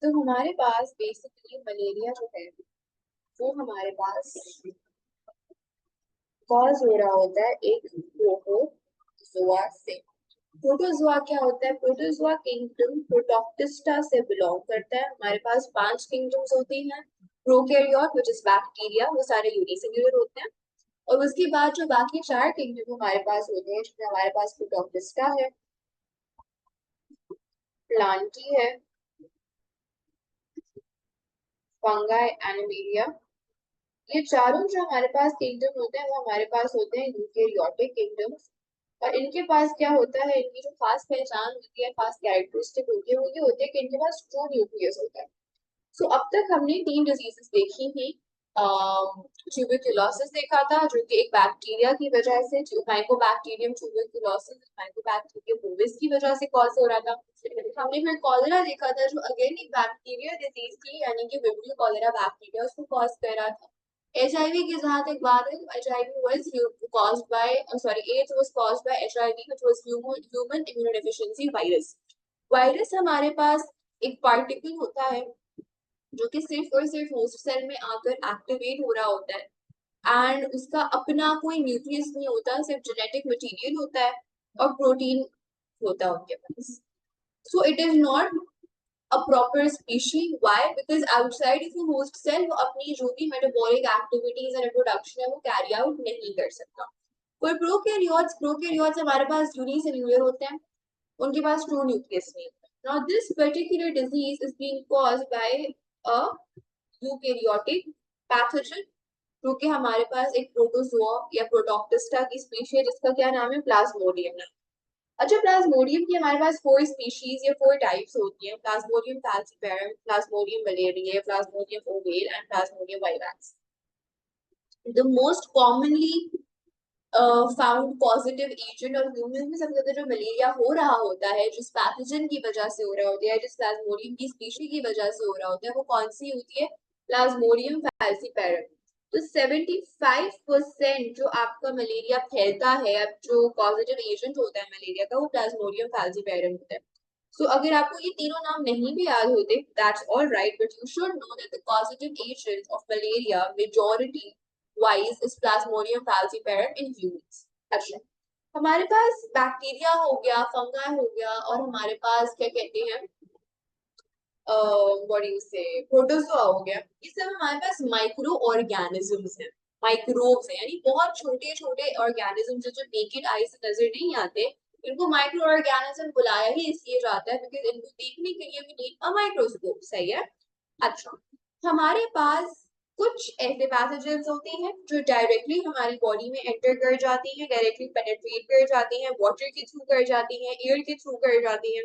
तो हमारे पास basically malaria जो है वो हमारे पास कॉज हो रहा होता है एक प्रोटोजोआ से। प्रोटोजोआ क्या होता है? प्रोटोजोआ किंगडम प्रोटोक्टिस्टा से बिलोंग करता है। हमारे पास 5 किंगडम्स होती हैं। प्रोकैरियोट व्हिच इज बैक्टीरिया, वो सारे यूनिसेल्युलर होते हैं। और उसके बाद जो बाकी 4 किंगडम हमारे पास होते हैं, जिसमें हमारे पास प्रोटोक्टिस्टा है, प्लांटी है, फंगाई, एनिमेलिया। ये चारों जो हमारे पास किंगडम होते हैं वो हमारे पास होते हैं यूकेरियोटिक किंगडम्स। और इनके पास क्या होता है, इनकी जो खास पहचान होती है, खास कैरेक्टरिस्टिक होती है, वो ये होती है कि इनके पास ट्रू न्यूक्लियस होता है। सो अब तक हमने 3 डिजीजेस देखी थी। ट्यूबरकुलोसिस देखा था जो कि एक बैक्टीरिया की वजह से, माइकोबैक्टीरियम ट्यूबरकुलोसिस माइकोबैक्टीरियम बोविस की वजह से कॉज हो रहा था। हमने फिर कॉलेरा देखा था जो अगेन एक बैक्टीरिया डिजीज थी, यानी कि विब्रियो कॉलेरा बैक्टीरिया उसको कॉज कर रहा था। HIV की जहां तक बात है, HIV was caused by AIDS was caused by HIV, which was human immunodeficiency virus। Virus हमारे पास एक पार्टिकल होता है जो कि सिर्फ और सिर्फ होस्ट सेल में आकर एक्टिवेट हो रहा होता है, एंड उसका अपना कोई न्यूक्लियस नहीं होता, सिर्फ जेनेटिक मटेरियल होता है और प्रोटीन होता है उनके पास। So it is not a proper species। Why? Because outside of the host cell वो अपनी जो भी metabolic activities and reproduction है वो carry out नहीं कर सकता। पर प्रोकैरियोट्स हमारे पास यूनिसेल्युलर होते हैं, उनके पास ट्रू न्यूक्लियस नहीं होता। Now this particular disease is being caused by a eukaryotic pathogen, जो कि हमारे पास एक प्रोटोजोआ या प्रोटोक्टिस्टा की स्पीशी है जिसका क्या नाम है, प्लाज्मोडियम। अच्छा, प्लाज्मोडियम की हमारे पास 4 स्पीशीज या 4 टाइप्स होती हैं। Plasmodium falciparum, Plasmodium malariae, Plasmodium ovale and Plasmodium vivax. The most commonly found positive agent और ह्यूमन में सबसे ज्यादा जो मलेरिया हो रहा होता है, जिस पैथोजन की वजह से हो रहा होता है, जिस प्लाज्मोडियम की स्पीशी की वजह से हो रहा होता है, वो कौन सी होती है? प्लाज्मोडियम फैल्सिपारम। तो 75% जो आपका मलेरिया फैलता है, अब जो पॉजिटिव एजेंट होता है मलेरिया का, वो प्लाज्मोडियम फैल्सिपारम होता है। सो अगर आपको ये तीनों नाम नहीं भी याद होते, that's all right, but you should know that the positive agent of malaria majority wise is Plasmodium falciparum in humans. अच्छा, हमारे पास बैक्टीरिया हो गया, फंगाई हो गया, और हमारे पास क्या कहते हैं, बॉडी से प्रोटोजोआ हो गया। ये सब हमारे पास माइक्रो ऑर्गेनिजम्स हैं, माइक्रोब्स हैं, यानी बहुत छोटे छोटे ऑर्गेनिजम्स जो नेकेड आई से नजर नहीं आते। इनको माइक्रो ऑर्गेनिज्म बुलाया ही इसलिए जाता है बिकॉज इनको देखने के लिए वी नीड अ माइक्रोस्कोप। सही है। अच्छा, हमारे पास कुछ ऐसे पैथोजेंस होते हैं जो डायरेक्टली हमारी बॉडी में एंटर कर जाती हैं, डायरेक्टली पेनिट्रेट कर जाती हैं, वाटर के थ्रू कर जाती हैं, एयर के थ्रू कर जाती हैं।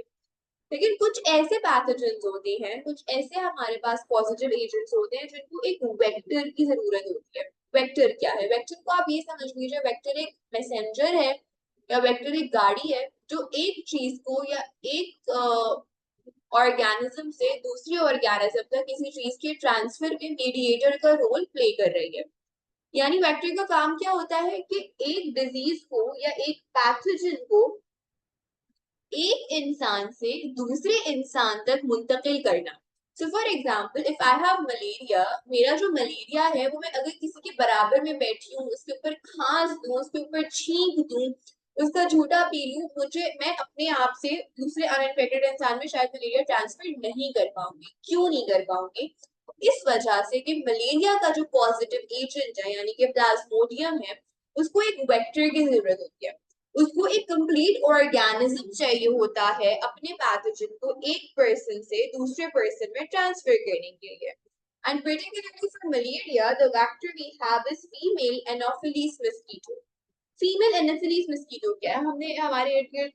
लेकिन कुछ ऐसे पैथोजेंस होते हैं, कुछ ऐसे हमारे पास पॉजिटिव एजेंट्स होते हैं जिनको एक वेक्टर की जरूरत होती है। वेक्टर क्या है? वेक्टर को आप ये समझ लीजिए, वेक्टर एक मैसेंजर है या वेक्टर एक गाड़ी है जो एक चीज को या एक ऑर्गेनिज्म से दूसरे ऑर्गेनिज्म तक किसी चीज के ट्रांसफर में मीडिएटर का रोल प्ले कर रही है। यानी वेक्टर का काम क्या होता है कि एक डिजीज को या एक पैथोजन को एक इंसान से दूसरे इंसान तक मुंतकिल करना। So for example, if I have malaria, मेरा जो मलेरिया है वो मैं अगर किसी के बराबर में बैठी हूँ, उसके ऊपर खांस दूं, उसके ऊपर छींक दूं, उसका झूठा पी लूं, मैं अपने आप से दूसरे अनइन्फेक्टेड इंसान में शायद मलेरिया ट्रांसफर नहीं कर पाऊंगी। क्यों नहीं कर पाऊंगी? इस वजह से कि मलेरिया का जो पॉजिटिव एजेंट है यानी कि प्लाज्मोडियम है, उसको एक वेक्टर की जरूरत होती है। उसको एक कंप्लीट ऑर्गेनिज्म चाहिए होता है अपने पैथोजन को एक पर्सन से दूसरे पर्सन में ट्रांसफर करने के लिए। And particularly for malaria, the vector we have is female Anopheles mosquito। Female Anopheles mosquito क्या है? हमने हमारे इर्द गिर्द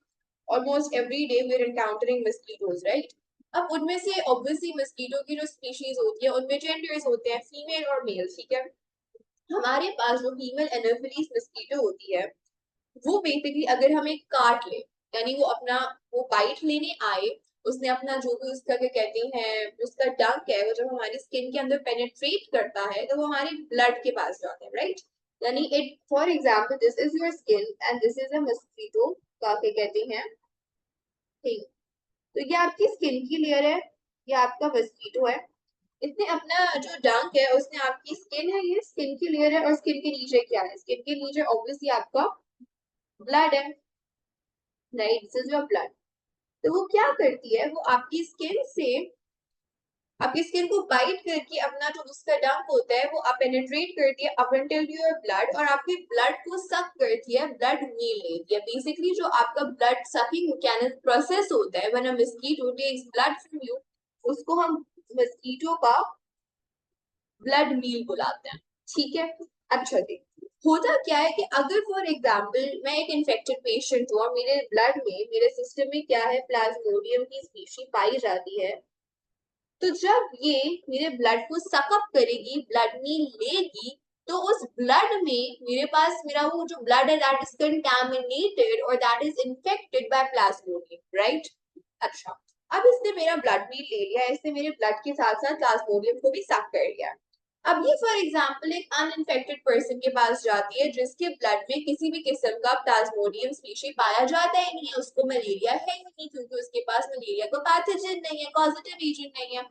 almost every day we are encountering mosquitoes, right? अब उनमें से ऑब्वियसली मस्कीटो की जो स्पीशीज होती है उनमें जेंडर्स होते हैं, फीमेल और मेल, ठीक है? हमारे पास जो फीमेल एनाफिलीज मस्कीटो होती है वो बेसिकली अगर हमें काट ले, यानी वो अपना वो बाइट लेने आए, उसने अपना जो भी उसका क्या कहते हैं उसका डंक है, वो जब हमारी स्किन के अंदर पेनिट्रेट करता है तो वो हमारे ब्लड के पास जाता है, राइट? यानी it, for example, this is your skin and this is a mosquito का क्या कहते हैं थिंग। तो ये आपकी स्किन की लेयर है, ये आपका मस्कीटो है, इसने अपना जो डंक है उसने आपकी स्किन है, ये स्किन की लेयर है, और स्किन के नीचे क्या है, स्किन के नीचे ऑब्वियसली आपका ब्लड है, right, this is your blood. तो वो क्या करती है, वो आपकी स्किन से आपकी स्किन को बाइट करके अपना जो उसका डंक होता है वो पेनिट्रेट करती है अप अनटिल योर ब्लड, और आपके ब्लड को सक करती है, ब्लड मील लेती है। बेसिकली जो आपका ब्लड सकिंग मैकेनिज्म प्रोसेस होता है when a mosquito takes blood from you, उसको हम मस्कीटो का ब्लड मील बुलाते हैं, ठीक है। अच्छा देखिए, होता क्या है कि अगर फॉर एग्जाम्पल मैं एक इन्फेक्टेड पेशेंट हूँ और मेरे ब्लड में, मेरे सिस्टम में क्या है, प्लाज्मोडियम की स्पीशी पाई जाती है, तो जब ये मेरे ब्लड को सकअप करेगी, ब्लड मील लेगी, तो उस ब्लड में मेरे पास मेरा वो जो ब्लड है दैट इज कंटैमिनेटेड और that is infected by Plasmodium, right. अच्छा, अब इसने मेरा ब्लड मील ले लिया, इसने मेरे ब्लड के साथ साथ प्लाज्मोडियम को भी सक कर लिया। अब ये फॉर एग्जाम्पल एक अनइन्फेक्टेड पर्सन के पास जाती है जिसके ब्लड में किसी भी किस्म का प्लाज्मोडियम स्पीशी पाया जाता ही नहीं है, उसको मलेरिया है ही नहीं क्योंकि उसके पास मलेरिया का पैथोजन नहीं है, पॉजिटिव एजेंट नहीं है।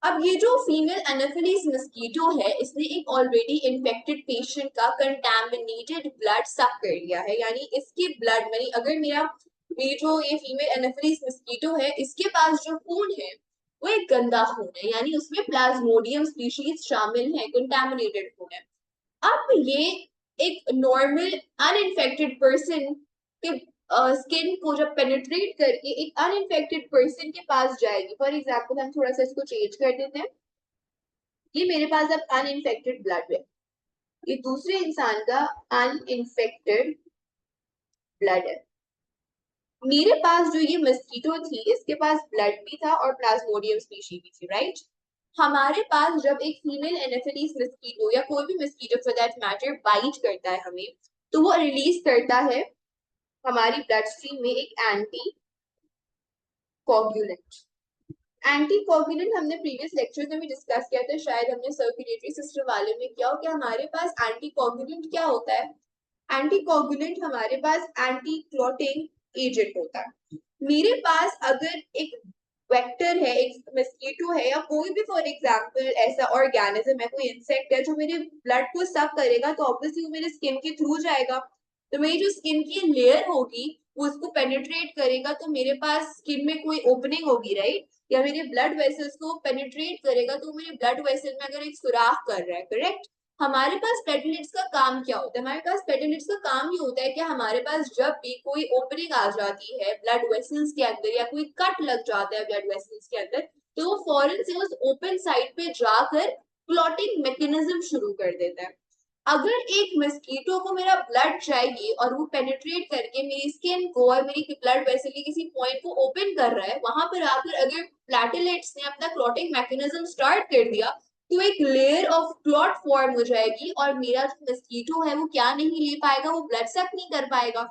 अब ये जो फीमेल एनाफिलीज मस्कीटो है, इसने एक ऑलरेडी इन्फेक्टेड पेशेंट का कंटैमिनेटेड ब्लड सक कर लिया है, यानी इसके ब्लड में, अगर मेरा ये जो ये फीमेल एनाफिलीज मस्कीटो है, इसके पास जो खून है वो एक गंदा खून है, यानी उसमें प्लाज्मोडियम स्पीशीज शामिल है, कंटैमिनेटेड खून है। अब ये एक नॉर्मल अनइन्फेक्टेड पर्सन के स्किन को जब पेनिट्रेट करके एक अनइन्फेक्टेड पर्सन के पास जाएगी, फॉर एग्जाम्पल हम थोड़ा सा इसको चेंज कर देते हैं, ये मेरे पास अब अनइन्फेक्टेड ब्लड है, ये दूसरे इंसान का अनइन्फेक्टेड ब्लड है। मेरे पास जो ये मस्कीटो थी, इसके पास ब्लड भी था और प्लाज्मोडियम स्पीशी भी थी, राइट। हमारे पास जब एक फीमेल एनाफिलीज मस्कीटो या कोई भी mosquito for that matter bite करता है हमें, तो वो रिलीज करता है हमारी ब्लड स्ट्रीम में एक एंटी कोगुलेंट। एंटी कोगुलेंट हमने प्रीवियस लेक्चर में भी डिस्कस किया था, शायद हमने सर्कुलेटरी सिस्टम वाले में किया हो, कि हमारे पास एंटी कोगुलेंट क्या होता है। एंटी कोगुलेंट हमारे पास एंटी क्लॉटिंग एजेंट होता है। मेरे पास अगर एक वेक्टर है, एक मस्कीटो है, या कोई भी फॉर एग्जांपल ऐसा ऑर्गेनिज्म है, कोई इंसेक्ट है जो मेरे ब्लड को सक करेगा, तो ऑब्वियसली वो मेरे स्किन के थ्रू जाएगा, तो मेरी जो स्किन की लेयर होगी वो उसको पेनिट्रेट करेगा, तो मेरे पास स्किन में कोई ओपनिंग होगी, राइट, या मेरे ब्लड वेसल्स को पेनिट्रेट करेगा, तो मेरे ब्लड वेसल में अगर एक सुराख कर रहा है, करेक्ट। हमारे पास प्लेटलेट्स का काम क्या होता है, हमारे पास प्लेटलेट्स का काम ये होता है कि हमारे पास जब भी कोई ओपनिंग आ जाती है ब्लड वेसल्स के अंदर, या कोई कट लग जाता है ब्लड वेसल्स के अंदर, तो वो फौरन से उस ओपन साइड पे जाकर क्लॉटिंग मैकेनिज्म शुरू कर देता है। अगर एक मस्कीटो को मेरा ब्लड चाहिए और वो पेनिट्रेट करके मेरी स्किन को और मेरी ब्लड वेसल के किसी पॉइंट को ओपन कर रहा है, वहां पर आकर अगर प्लेटलेट्स ने अपना क्लॉटिंग मैकेनिज्म स्टार्ट कर दिया, तो एक लेयर ऑफ क्लॉट फॉर्म हो जाएगी और मेरा जो मस्कीटो है वो क्या नहीं ले पाएगा, वो ब्लड सक नहीं कर पाएगा।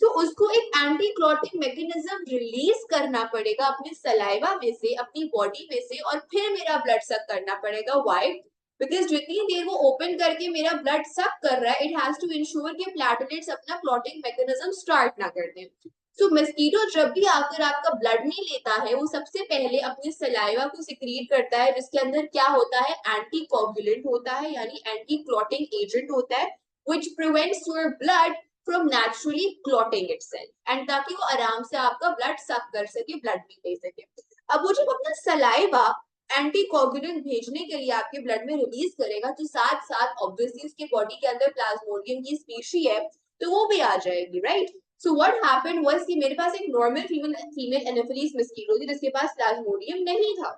तो उसको एक एंटी क्लॉटिंग मैकेनिज्म रिलीज करना पड़ेगा अपने सलाइवा में से, अपनी बॉडी में से, और फिर मेरा ब्लड सक करना पड़ेगा। व्हाई? बिकॉज जितनी देर वो ओपन करके मेरा ब्लड सक कर रहा है, इट हैज टू इंश्योर कि प्लेटलेट्स अपना क्लॉटिंग मैकेनिज्म स्टार्ट ना कर दें। सो मस्कीटो जब भी आकर आपका ब्लड नहीं लेता है, वो सबसे पहले अपने सलाइवा को सिक्रीट करता है, जिसके अंदर क्या होता है, एंटी कोगुलेंट होता है, यानी एंटी क्लॉटिंग एजेंट होता है, which prevents your blood from naturally clotting itself, and ताकि वो आराम से आपका ब्लड सक कर सके, ब्लड भी ले सके। अब वो जब अपना सलाइवा एंटीकोगुलेंट भेजने के लिए आपके ब्लड में रिलीज करेगा, तो साथ साथ ऑब्वियसली उसके बॉडी के अंदर प्लाज्मोडियम की स्पीशी है, तो वो भी आ जाएगी, right. So what happened was कि मेरे पास एक नॉर्मल फीमेल एनाफिलीज मस्कीटो थी जिसके पास प्लाज्मोडियम नहीं था।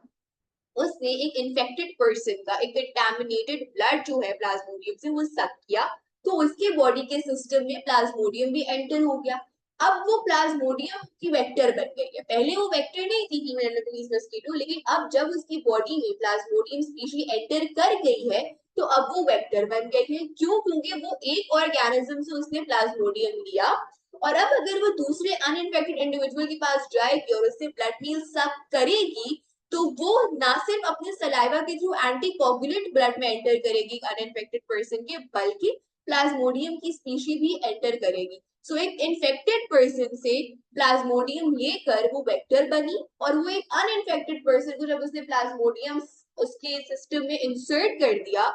उसने एक इन्फेक्टेड पर्सन का एक कंटैमिनेटेड ब्लड जो है प्लाज्मोडियम से वो सक किया, तो उसके बॉडी के सिस्टम में प्लाज्मोडियम भी एंटर हो गया। अब वो प्लाज्मोडियम की वेक्टर बन गई है, पहले वो वेक्टर नहीं थी फीमेल एनाफिलीज मस्कीटो, लेकिन अब जब उसकी बॉडी में प्लाज्मोडियम स्पीशी एंटर कर गई है, तो अब वो वेक्टर बन गई है। क्यों? क्योंकि वो एक ऑर्गेनिज्म से उसने प्लाज्मोडियम लिया, और अब अगर वो दूसरे अनइन्फेक्टेड इंडिविजुअल के पास जाएगी और उससे ब्लड मील सक करेगी, तो वो ना सिर्फ अपने सलाइवा के थ्रू एंटीकोगुलेंट ब्लड में एंटर करेगी अनइन्फेक्टेड पर्सन के, बल्कि प्लाज्मोडियम की स्पीशी भी एंटर करेगी। सो एक इन्फेक्टेड पर्सन से प्लाज्मोडियम लेकर वो वेक्टर बनी, और वो एक अनइन्फेक्टेड पर्सन को जब उसने प्लाज्मोडियम उसके सिस्टम में इंसर्ट कर दिया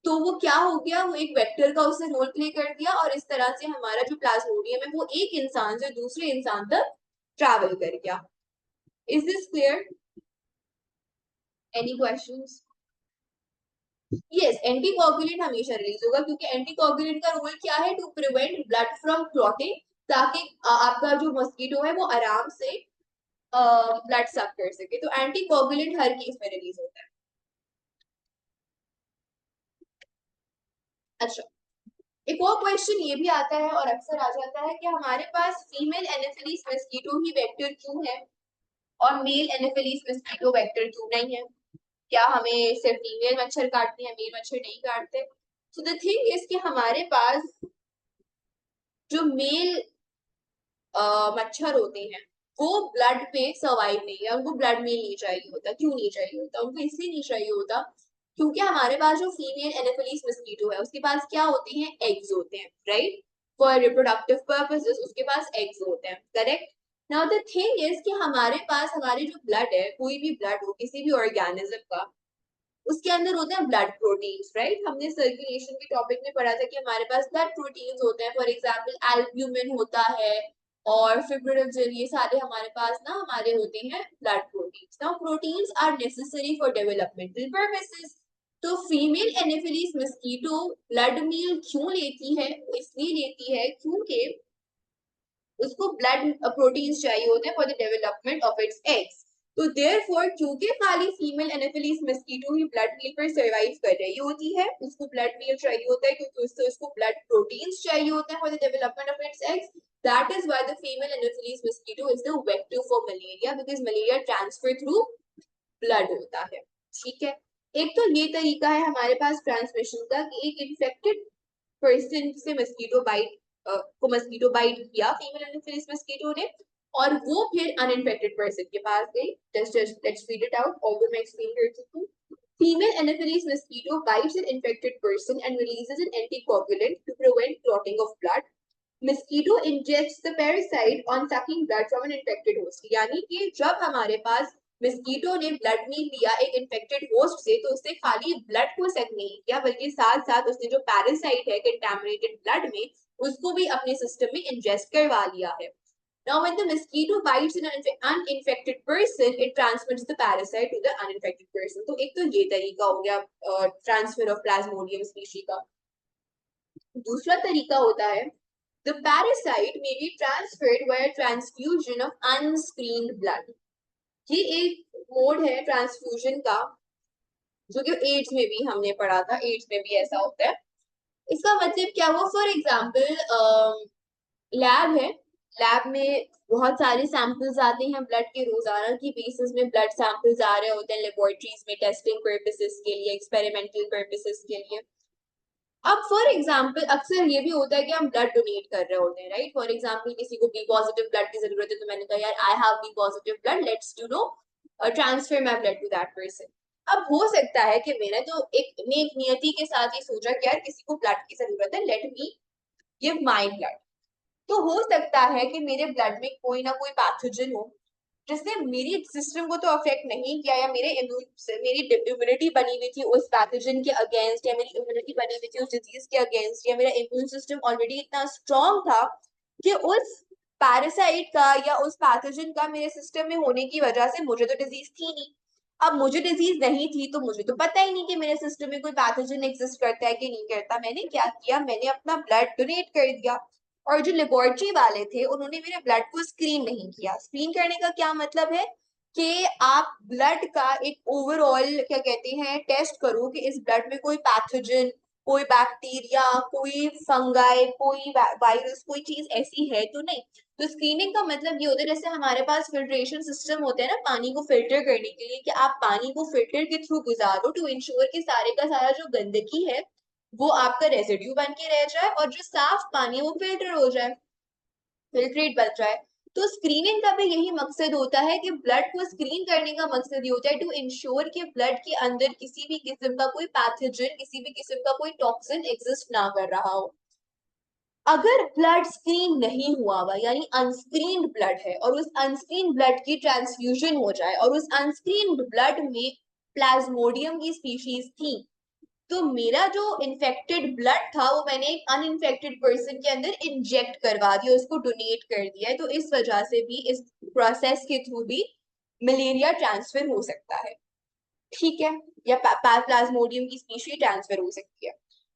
तो वो क्या हो गया, वो एक वेक्टर का उसने रोल प्ले कर दिया, और इस तरह से हमारा जो प्लाज्मोडियम है वो एक इंसान से दूसरे इंसान तक ट्रैवल कर गया। Is this clear? Any questions? Yes, anticoagulant हमेशा रिलीज होगा, क्योंकि एंटीकोगुलेंट का रोल क्या है, to prevent blood from clotting, ताकि आपका जो मस्कीटो है वो आराम से ब्लड सक कर सके। तो एंटीकोगुलेंट हर केस में रिलीज होता है। अच्छा, एक और क्वेश्चन ये भी आता है और अक्सर आ जाता है कि हमारे पास फीमेल एनोफिलीज मस्कीटो ही वेक्टर क्यों है और मेल एनोफिलीज मस्कीटो वेक्टर क्यों नहीं है? क्या हमें सिर्फ फीमेल मच्छर काटते हैं, मेल मच्छर नहीं काटते? सो द थिंग इज कि हमारे पास जो मेल मच्छर होते हैं वो ब्लड में सर्वाइव नहीं है, उनको ब्लड में नहीं चाहिए होता। क्यों नहीं चाहिए होता उनको? इसलिए नहीं चाहिए होता क्योंकि हमारे पास जो फीमेल एनाफिलीज मस्कीटो है उसके पास क्या होते हैं, एग्स होते हैं, राइट? फॉर रिप्रोडक्टिव पर्पसेस उसके पास एग्स होते हैं, correct? Now the thing is कि हमारे पास हमारे जो ब्लड है, कोई भी ब्लड हो किसी भी ऑर्गेनिज्म का, उसके अंदर होते हैं ब्लड प्रोटीन्स, राइट? हमने सर्कुलेशन के टॉपिक में पढ़ा था कि हमारे पास ब्लड प्रोटीन्स होते हैं, फॉर एग्जांपल एल्ब्यूमिन होता है और फिब्रिनोजन, ये सारे हमारे पास ना हमारे होते हैं blood proteins. Now proteins are necessary for developmental purposes. तो female Anopheles mosquito blood meal क्यों लेती है? इसलिए लेती है क्योंकि उसको ब्लड प्रोटीन्स चाहिए होते हैं for the development of its eggs. तो देयरफॉर क्योंकि खाली फीमेल एनाफिलीज मस्कीटो ही ब्लड मील पर सरवाइव कर रही होती है, उसको ब्लड मील चाहिए होता है क्योंकि उससे उसको ब्लड प्रोटीन्स चाहिए होते हैं for the development of its eggs. That is why the female Anopheles mosquito is the vector for malaria, because malaria transfer through blood होता है। ठीक है, एक तो ये तरीका है हमारे पास ट्रांसमिशन का कि एक इन्फेक्टेड पर्सन से मस्कीटो बाइट को मस्कीटो बाइट किया फीमेल एनाफिलिस मस्कीटो ने, और वो फिर अनइन्फेक्टेड पर्सन के पास गई। Let's read it out, although मैं एक्सप्लेन कर चुकी हूं। Female Anopheles mosquito bites an infected person and releases an anticoagulant to prevent clotting of blood. Mosquito injects the parasite on sucking blood from an infected host. यानी कि जब हमारे पास mosquito ने blood में लिया एक इन्फेक्टेड होस्ट से, तो उसने खाली ब्लड को सक नहीं किया बल्कि साथ साथ उसने जो पैरासाइट है कंटामिनेटेड ब्लड में उसको भी अपने सिस्टम में इंजेस्ट करवा लिया है। Now, when the mosquito bites an uninfected person, it transmits the parasite to the uninfected person. तो एक तो ये तरीका हो गया ट्रांसफर ऑफ प्लाज्मोडियम स्पीशी का। दूसरा तरीका होता है the parasite may be transferred via transfusion of unscreened blood. ये एक मोड है ट्रांसफ्यूजन का जो कि एड्स में भी हमने पढ़ा था, एड्स में भी ऐसा होता है। इसका मतलब क्या हुआ, फॉर एग्जाम्पल लैब है, लैब में बहुत सारे सैंपल्स आते हैं ब्लड के, रोजाना की बेसिस में ब्लड सैंपल्स आ रहे होते हैं लेबोरेटरीज में टेस्टिंग पर्पसेस के लिए, एक्सपेरिमेंटल पर्पसेस के लिए। अब फॉर एग्जाम्पल अक्सर ये भी होता है कि हम ब्लड डोनेट कर रहे होते हैं, राइट? फॉर एग्जाम्पल किसी को बी पॉजिटिव ब्लड की जरूरत है, तो मैंने कहा यार I have B positive blood, let's do no transfer my blood to that person. अब हो सकता है कि मैंने तो एक नेक नियति के साथ ही सोचा कि यार किसी को ब्लड की जरूरत है, let me give my blood. तो हो सकता है कि मेरे ब्लड में कोई ना कोई पैथोजन हो जिसने मेरी सिस्टम को तो अफेक्ट नहीं किया, या मेरी इम्यूनिटी बनी हुई थी उस पैथोजन के अगेंस्ट, या मेरी इम्यूनिटी बनी हुई थी उस डिजीज के अगेंस्ट, या मेरा इम्यून सिस्टम ऑलरेडी इतना स्ट्रांग था कि उस पैरासाइट का या उस पैथोजन का मेरे सिस्टम में होने की वजह से मुझे तो डिजीज थी नहीं। अब मुझे डिजीज नहीं थी तो मुझे तो पता ही नहीं कि मेरे सिस्टम में कोई पैथोजन एग्जिस्ट करता है कि नहीं करता। मैंने क्या किया, मैंने अपना ब्लड डोनेट कर दिया, और जो लेबोरेटरी वाले थे उन्होंने मेरे ब्लड को स्क्रीन नहीं किया। स्क्रीन करने का क्या मतलब है कि आप ब्लड का एक ओवरऑल क्या कहते हैं टेस्ट करो कि इस ब्लड में कोई पैथोजन, कोई बैक्टीरिया, कोई फंगाई, कोई वायरस, कोई चीज ऐसी है तो नहीं। तो स्क्रीनिंग का मतलब ये होता है जैसे हमारे पास फिल्ट्रेशन सिस्टम होते हैं ना पानी को फिल्टर करने के लिए, कि आप पानी को फिल्टर के थ्रू गुजारो टू इंश्योर कि सारे का सारा जो गंदगी है वो आपका रेसिड्यू बन के रह जाए और जो साफ पानी है वो फिल्टर हो जाए, फिल्ट्रेट बन जाए। तो स्क्रीनिंग का भी यही मकसद होता है कि ब्लड को स्क्रीन करने का मकसद ये होता है टू इंश्योर कि ब्लड के अंदर किसी भी किस्म का कोई पैथोजन, किसी भी किस्म का कोई टॉक्सिन एग्जिस्ट ना कर रहा हो। अगर ब्लड स्क्रीन नहीं हुआ हुआ यानी अनस्क्रीन्ड ब्लड है और उस अनस्क्रीन्ड ब्लड की ट्रांसफ्यूजन हो जाए और उस अनस्क्रीन्ड ब्लड में प्लाज्मोडियम की स्पीशीज थी, तो मेरा जो इन्फेक्टेड ब्लड था वो मैंने एक अनइन्फेक्टेड पर्सन के अंदर इंजेक्ट करवा दिया, उसको डोनेट कर दिया है, तो इस वजह से भी इस प्रोसेस के थ्रू भी मलेरिया ट्रांसफर हो सकता है। ठीक है, या प्लाज्मोडियम की स्पीशी ट्रांसफर हो सकती है।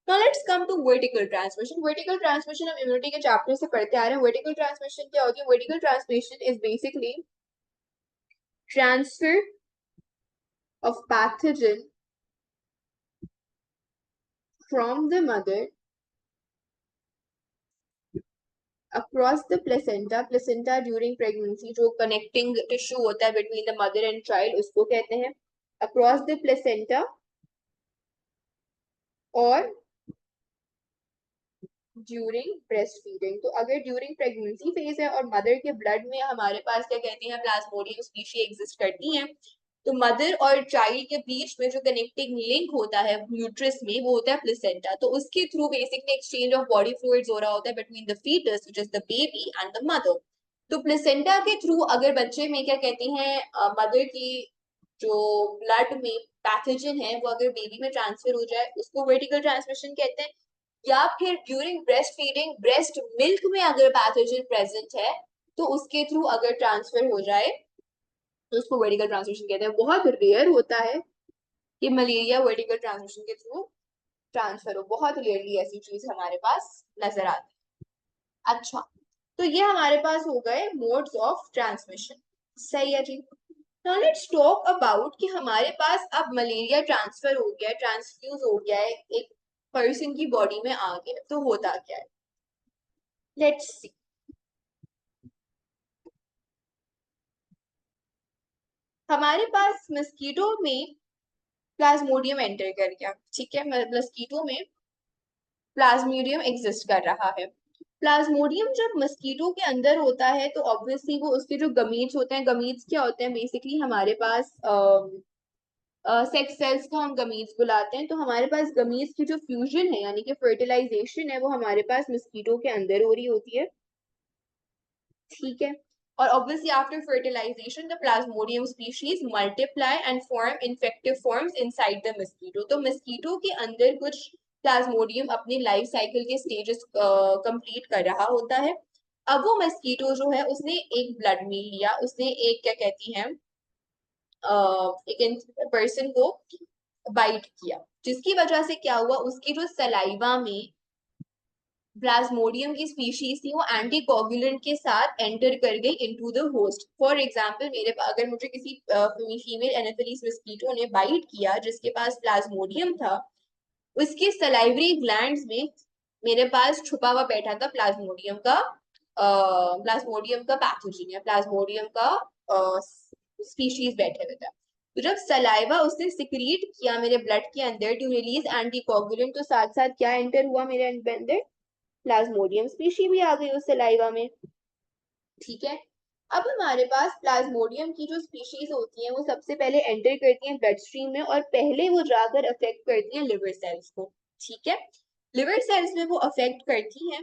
Now let's come to vertical transmission. Vertical transmission हम immunity के चैप्टर से पढ़ते आ रहे हैं। Vertical transmission क्या होती है? Vertical transmission is basically transfer of pathogen from the mother across the placenta. Placenta during pregnancy जो connecting tissue होता है between the mother and child उसको कहते हैं across the placenta, और ड्यूरिंग ब्रेस्ट फीडिंग। तो अगर ड्यूरिंग प्रेगनेंसी फेज है और मदर के ब्लड में हमारे पास क्या कहते हैं प्लाज्मोडियम स्पीशी एग्जिस्ट करती हैं, तो मदर और चाइल्ड के बीच में जो कनेक्टिंग लिंक होता है यूट्रस में वो होता है प्लेसेंटा। तो उसके through basically exchange of body fluids हो रहा होता है between the foetus which is the baby and the mother. तो प्लेसेंटा के थ्रू अगर बच्चे में क्या कहते हैं मदर की जो ब्लड में पैथोजन है वो अगर बेबी में ट्रांसफर हो जाए उसको वर्टिकल ट्रांसमिशन कहते हैं। या फिर during breast feeding breast milk में अगर पैथोजन प्रेजेंट है तो उसके थ्रू अगर ट्रांसफर हो जाए तो उसको वर्टिकल ट्रांसमिशन कहते हैं। बहुत रेयर होता है कि मलेरिया वर्टिकल ट्रांसमिशन के थ्रू ट्रांसफर हो, बहुत रेयरली ऐसी चीज हमारे पास नजर आती है। अच्छा, तो ये हमारे पास हो गए मोड्स ऑफ ट्रांसमिशन। सही है जी। नाउ लेट्स टॉक अबाउट कि हमारे पास अब मलेरिया ट्रांसफर हो गया, ट्रांसफ्यूज हो गया है, एक पर्सन की बॉडी में आ गया, तो होता क्या है? Let's see. हमारे पास मस्कीटो में प्लाज्मोडियम एंटर कर गया। ठीक है, मस्कीटो में प्लाज्मोडियम एग्जिस्ट कर रहा है। प्लाज्मोडियम जब मस्कीटो के अंदर होता है तो ऑब्वियसली वो उसके जो गमीट्स होते हैं, गमीट्स क्या होते हैं बेसिकली हमारे पास सेक्स सेल्स को हम गमीट्स बुलाते हैं। तो हमारे पास गमीट्स की जो फ्यूजन है यानी कि फर्टिलाइजेशन है वो हमारे पास मस्कीटो के अंदर हो रही होती है। ठीक है, और obviously after fertilization the plasmodium species multiply and form infective forms inside the mosquito। तो mosquito के अंदर कुछ प्लाज्मोडियम अपने लाइफ साइकिल के स्टेजेस कंप्लीट कर रहा होता है। अब वो मस्कीटो जो है उसने एक ब्लड मील लिया, उसने एक क्या कहती हैं एक पर्सन को बाइट किया, जिसकी वजह से क्या हुआ उसकी जो सलाइवा में प्लाज्मोडियम की स्पीशीज थी वो एंटीकोगुलेंट के साथ एंटर कर गई into the host. For example मेरे अगर मुझे किसी फीमेल एनाफिलीज मस्कीटो ने बाइट किया जिसके पास प्लाज्मोडियम था, उसके सलाइवरी ग्लैंड्स में मेरे पास छुपा हुआ बैठा था प्लाज्मोडियम का पैथोजन या प्लाज्मोडियम का स्पीशीज बैठे हुए थे। तो जब सलाइवा उसने सिक्रीट किया मेरे ब्लड के अंदर टू रिलीज एंटीकोगुलेंट, तो साथ साथ क्या एंटर हुआ मेरे अंदर? प्लाज्मोडियम स्पीशी भी आ गई उस सलाइवा में। ठीक है, अब हमारे पास प्लाज्मोडियम की जो स्पीशीज होती हैं वो सबसे पहले एंटर करती हैं ब्लड स्ट्रीम में और पहले वो जाकर अफेक्ट करती हैं लिवर सेल्स को। ठीक है, लिवर सेल्स में वो अफेक्ट करती हैं।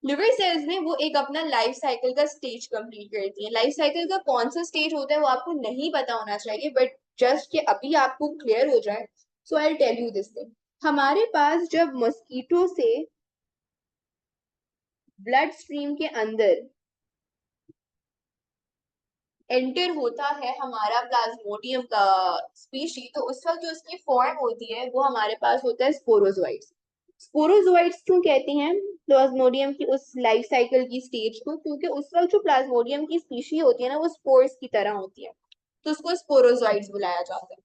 लिवर सेल्स में वो एक अपना लाइफ साइकिल का स्टेज कंप्लीट करती हैं। लाइफ साइकिल का कौन सा स्टेज होता है वो आपको नहीं पता होना चाहिए, बट जस्ट कि अभी आपको क्लियर हो जाए, so I tell you this thing. हमारे पास जब मस्कीटो से ब्लड स्ट्रीम के अंदर एंटर होता है हमारा प्लाज्मोडियम का स्पीशी, तो उस वक्त जो उसकी फॉर्म होती है वो हमारे पास होता है स्पोरोजोइट्स। स्पोरोजोइट्स क्यों कहते हैं प्लाज्मोडियम की उस लाइफ साइकिल की स्टेज को? क्योंकि उस वक्त जो प्लाज्मोडियम की स्पीशी होती है ना वो स्पोर्स की तरह होती है, तो उसको स्पोरोजोइट्स बुलाया जाता है।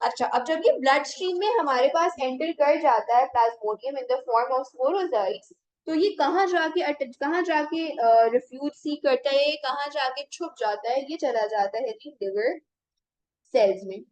अच्छा, अब जब ये ब्लड स्ट्रीम में हमारे पास एंटर कर जाता है Plasmodium in the form of sporozoites, तो ये कहाँ जाके रिफ्यूज सी करता है, कहाँ जाके छुप जाता है? ये चला जाता है जी लिवर सेल्स में।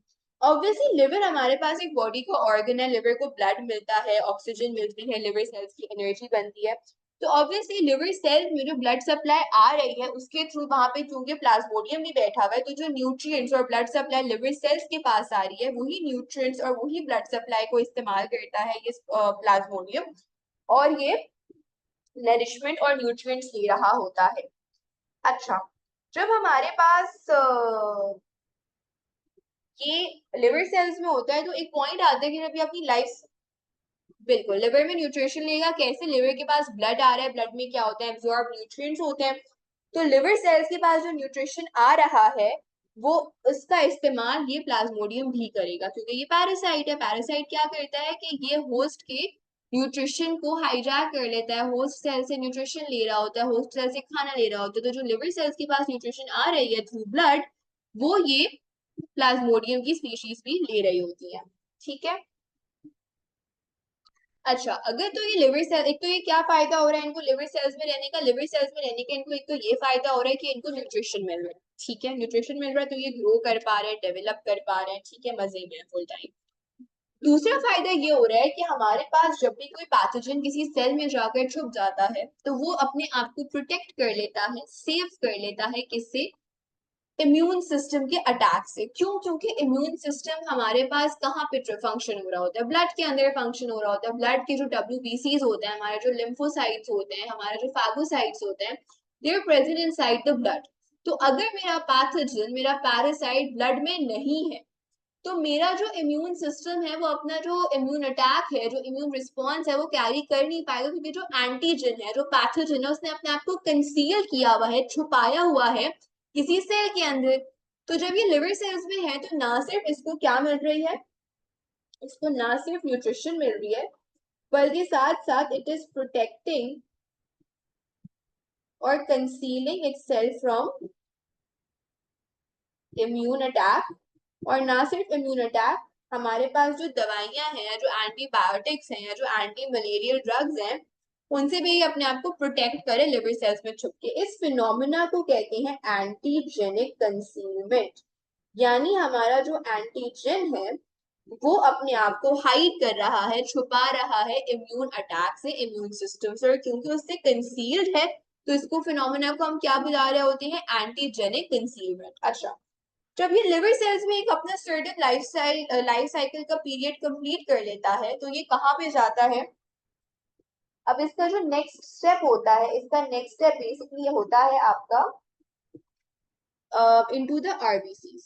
ऑब्वियसली लिवर हमारे पास एक बॉडी का ऑर्गन है, लिवर को ब्लड मिलता है, ऑक्सीजन मिलती है, लिवर सेल्स की एनर्जी बनती है। तो ऑब्वियसली लिवर सेल्स में जो ब्लड सप्लाई आ रही है उसके थ्रू वहां पे चूंकि प्लाज्मोडियम भी बैठा हुआ है, तो जो न्यूट्रिएंट्स और ब्लड सप्लाई लिवर सेल्स के पास आ रही है वही न्यूट्रिएंट्स और वही ब्लड सप्लाई को इस्तेमाल करता है ये प्लाज्मोडियम, और ये नरिशमेंट और न्यूट्रिएंट्स ले रहा होता है। अच्छा, जब हमारे पास ये लिवर सेल्स में होता है तो एक पॉइंट आता है कि जब ये अपनी लाइफ, बिल्कुल लिवर में न्यूट्रिशन लेगा कैसे, लिवर के पास ब्लड आ रहा है, ब्लड में क्या होता है, एब्जॉर्ब न्यूट्रिएंट्स होते हैं। तो लिवर सेल्स के पास जो न्यूट्रिशन आ रहा है वो उसका इस्तेमाल ये प्लाज्मोडियम भी करेगा, क्योंकि ये पैरासाइट है। पैरासाइट क्या करता है कि ये होस्ट के न्यूट्रिशन को हाईजैक कर लेता है, होस्ट सेल से न्यूट्रिशन ले रहा होता है, होस्ट सेल से खाना ले रहा होता है। तो जो लिवर सेल्स के पास न्यूट्रिशन आ रही है थ्रू ब्लड, वो ये प्लाज्मोडियम की स्पीशीज भी ले रही होती है। ठीक है। अच्छा, अगर तो ये लिवर सेल, एक तो ये क्या फायदा हो रहा है इनको लिवर सेल्स में रहने का, लिवर सेल्स में रहने का इनको एक तो ये फायदा हो रहा है कि इनको न्यूट्रिशन मिल रहा है। ठीक है, न्यूट्रिशन मिल रहा है तो ये ग्रो कर पा रहे हैं, डेवलप कर पा रहे हैं। ठीक है, मजे में फुल टाइम। दूसरा फायदा ये हो रहा है कि हमारे पास जब भी कोई पैथोजन किसी सेल में जाकर छुप जाता है तो वो अपने आप को प्रोटेक्ट कर लेता है, सेव कर लेता है, किससे, इम्यून सिस्टम के अटैक से। क्यों? क्योंकि इम्यून सिस्टम हमारे पास कहाँ पे फंक्शन हो रहा होता है, ब्लड के अंदर फंक्शन हो रहा होता है। ब्लड के जो WBCs होते हैं, हमारे जो लिम्फोसाइट्स होते हैं, हमारे जो फैगोसाइट्स होते हैं, they are present inside the blood. तो अगर मेरा पैथोजन, मेरा पैरासाइट ब्लड में नहीं है तो मेरा जो इम्यून सिस्टम है वो अपना जो इम्यून अटैक है, जो इम्यून रिस्पॉन्स है वो कैरी कर नहीं पाएगा, क्योंकि जो एंटीजन है, जो पैथोजन है, उसने अपने आप को कंसील किया हुआ है, छुपाया हुआ है किसी सेल के अंदर। तो जब ये लिवर सेल्स में है तो ना सिर्फ इसको क्या मिल रही है, इसको ना सिर्फ न्यूट्रिशन मिल रही है, बल्कि साथ साथ इट इज प्रोटेक्टिंग और concealing itself from immune attack. और ना सिर्फ इम्यून अटैक, हमारे पास जो दवाइयां हैं या जो एंटीबायोटिक्स हैं या जो एंटी मलेरियल ड्रग्स हैं, उनसे भी ये अपने आप को प्रोटेक्ट करे लिवर सेल्स में छुप के। इस फिनोमिना को कहते हैं एंटीजेनिक कंसीलमेंट। यानी हमारा जो एंटीजन है वो अपने आप को हाइड कर रहा है, छुपा रहा है इम्यून अटैक से, इम्यून सिस्टम से। और क्योंकि उससे कंसील्ड है तो इसको फिनोमिना को हम क्या बुला रहे होते हैं, एंटीजेनिक कंसीलमेंट। अच्छा, जब ये लिवर सेल्स में एक अपना सर्टेन लाइफ साइकिल का पीरियड कंप्लीट कर लेता है तो ये कहाँ पे जाता है, अब इसका जो नेक्स्ट स्टेप होता है, इसका नेक्स्ट स्टेप बेसिकली होता है आपका इनटू द आरबीसीज।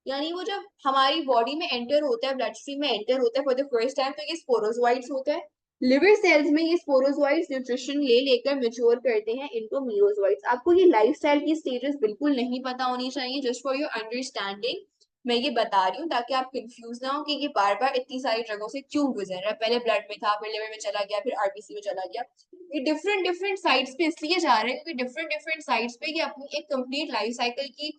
यानी वो जब हमारी बॉडी में एंटर होता है, ब्लड स्ट्रीम में एंटर होता है फॉर द फर्स्ट टाइम, तो ये स्पोरोजोइट्स होता है। लिवर सेल्स में ये स्पोरोजोइट्स न्यूट्रिशन ले लेकर मेच्योर करते हैं इनको मीरोजोइट्स। आपको ये लाइफस्टाइल की स्टेजेस बिल्कुल नहीं पता होनी चाहिए, जस्ट फॉर योर अंडरस्टैंडिंग मैं ये बता रही हूँ ताकि आप कंफ्यूज ना हो कि ये बार बार इतनी सारी जगहों से क्यों गुजर रहा है। पहले ब्लड में था, फिर लिवर में चला गया, फिर आरबीसी में चला गया। ये डिफरेंट डिफरेंट साइट्स पे इसलिए जा रहे हैं क्योंकि डिफरेंट डिफरेंट साइट्स पे ये अपनी एक कंप्लीट लाइफ साइकिल की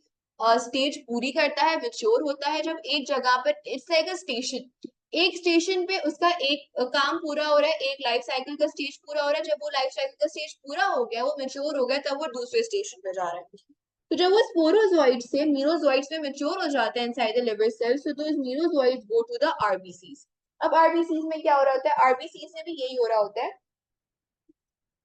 स्टेज पूरी करता है, मेच्योर होता है। जब एक जगह पर, इट्स लाइक अ स्टेशन, एक स्टेशन पे उसका एक काम पूरा हो रहा है, एक लाइफ साइकिल का स्टेज पूरा हो रहा है। जब वो लाइफ साइकिल का स्टेज पूरा हो गया, वो मेच्योर हो गया, तब वो दूसरे स्टेशन पे जा रहा है। तो जब वो स्पोरोजोइड से मीरोजोइड्स में मेच्योर हो जाते हैं इनसाइड द लिवर सेल्स, तो those merozoites go to the RBCs. अब आरबीसीज में क्या हो रहा होता है, आरबीसीज में भी यही हो रहा होता है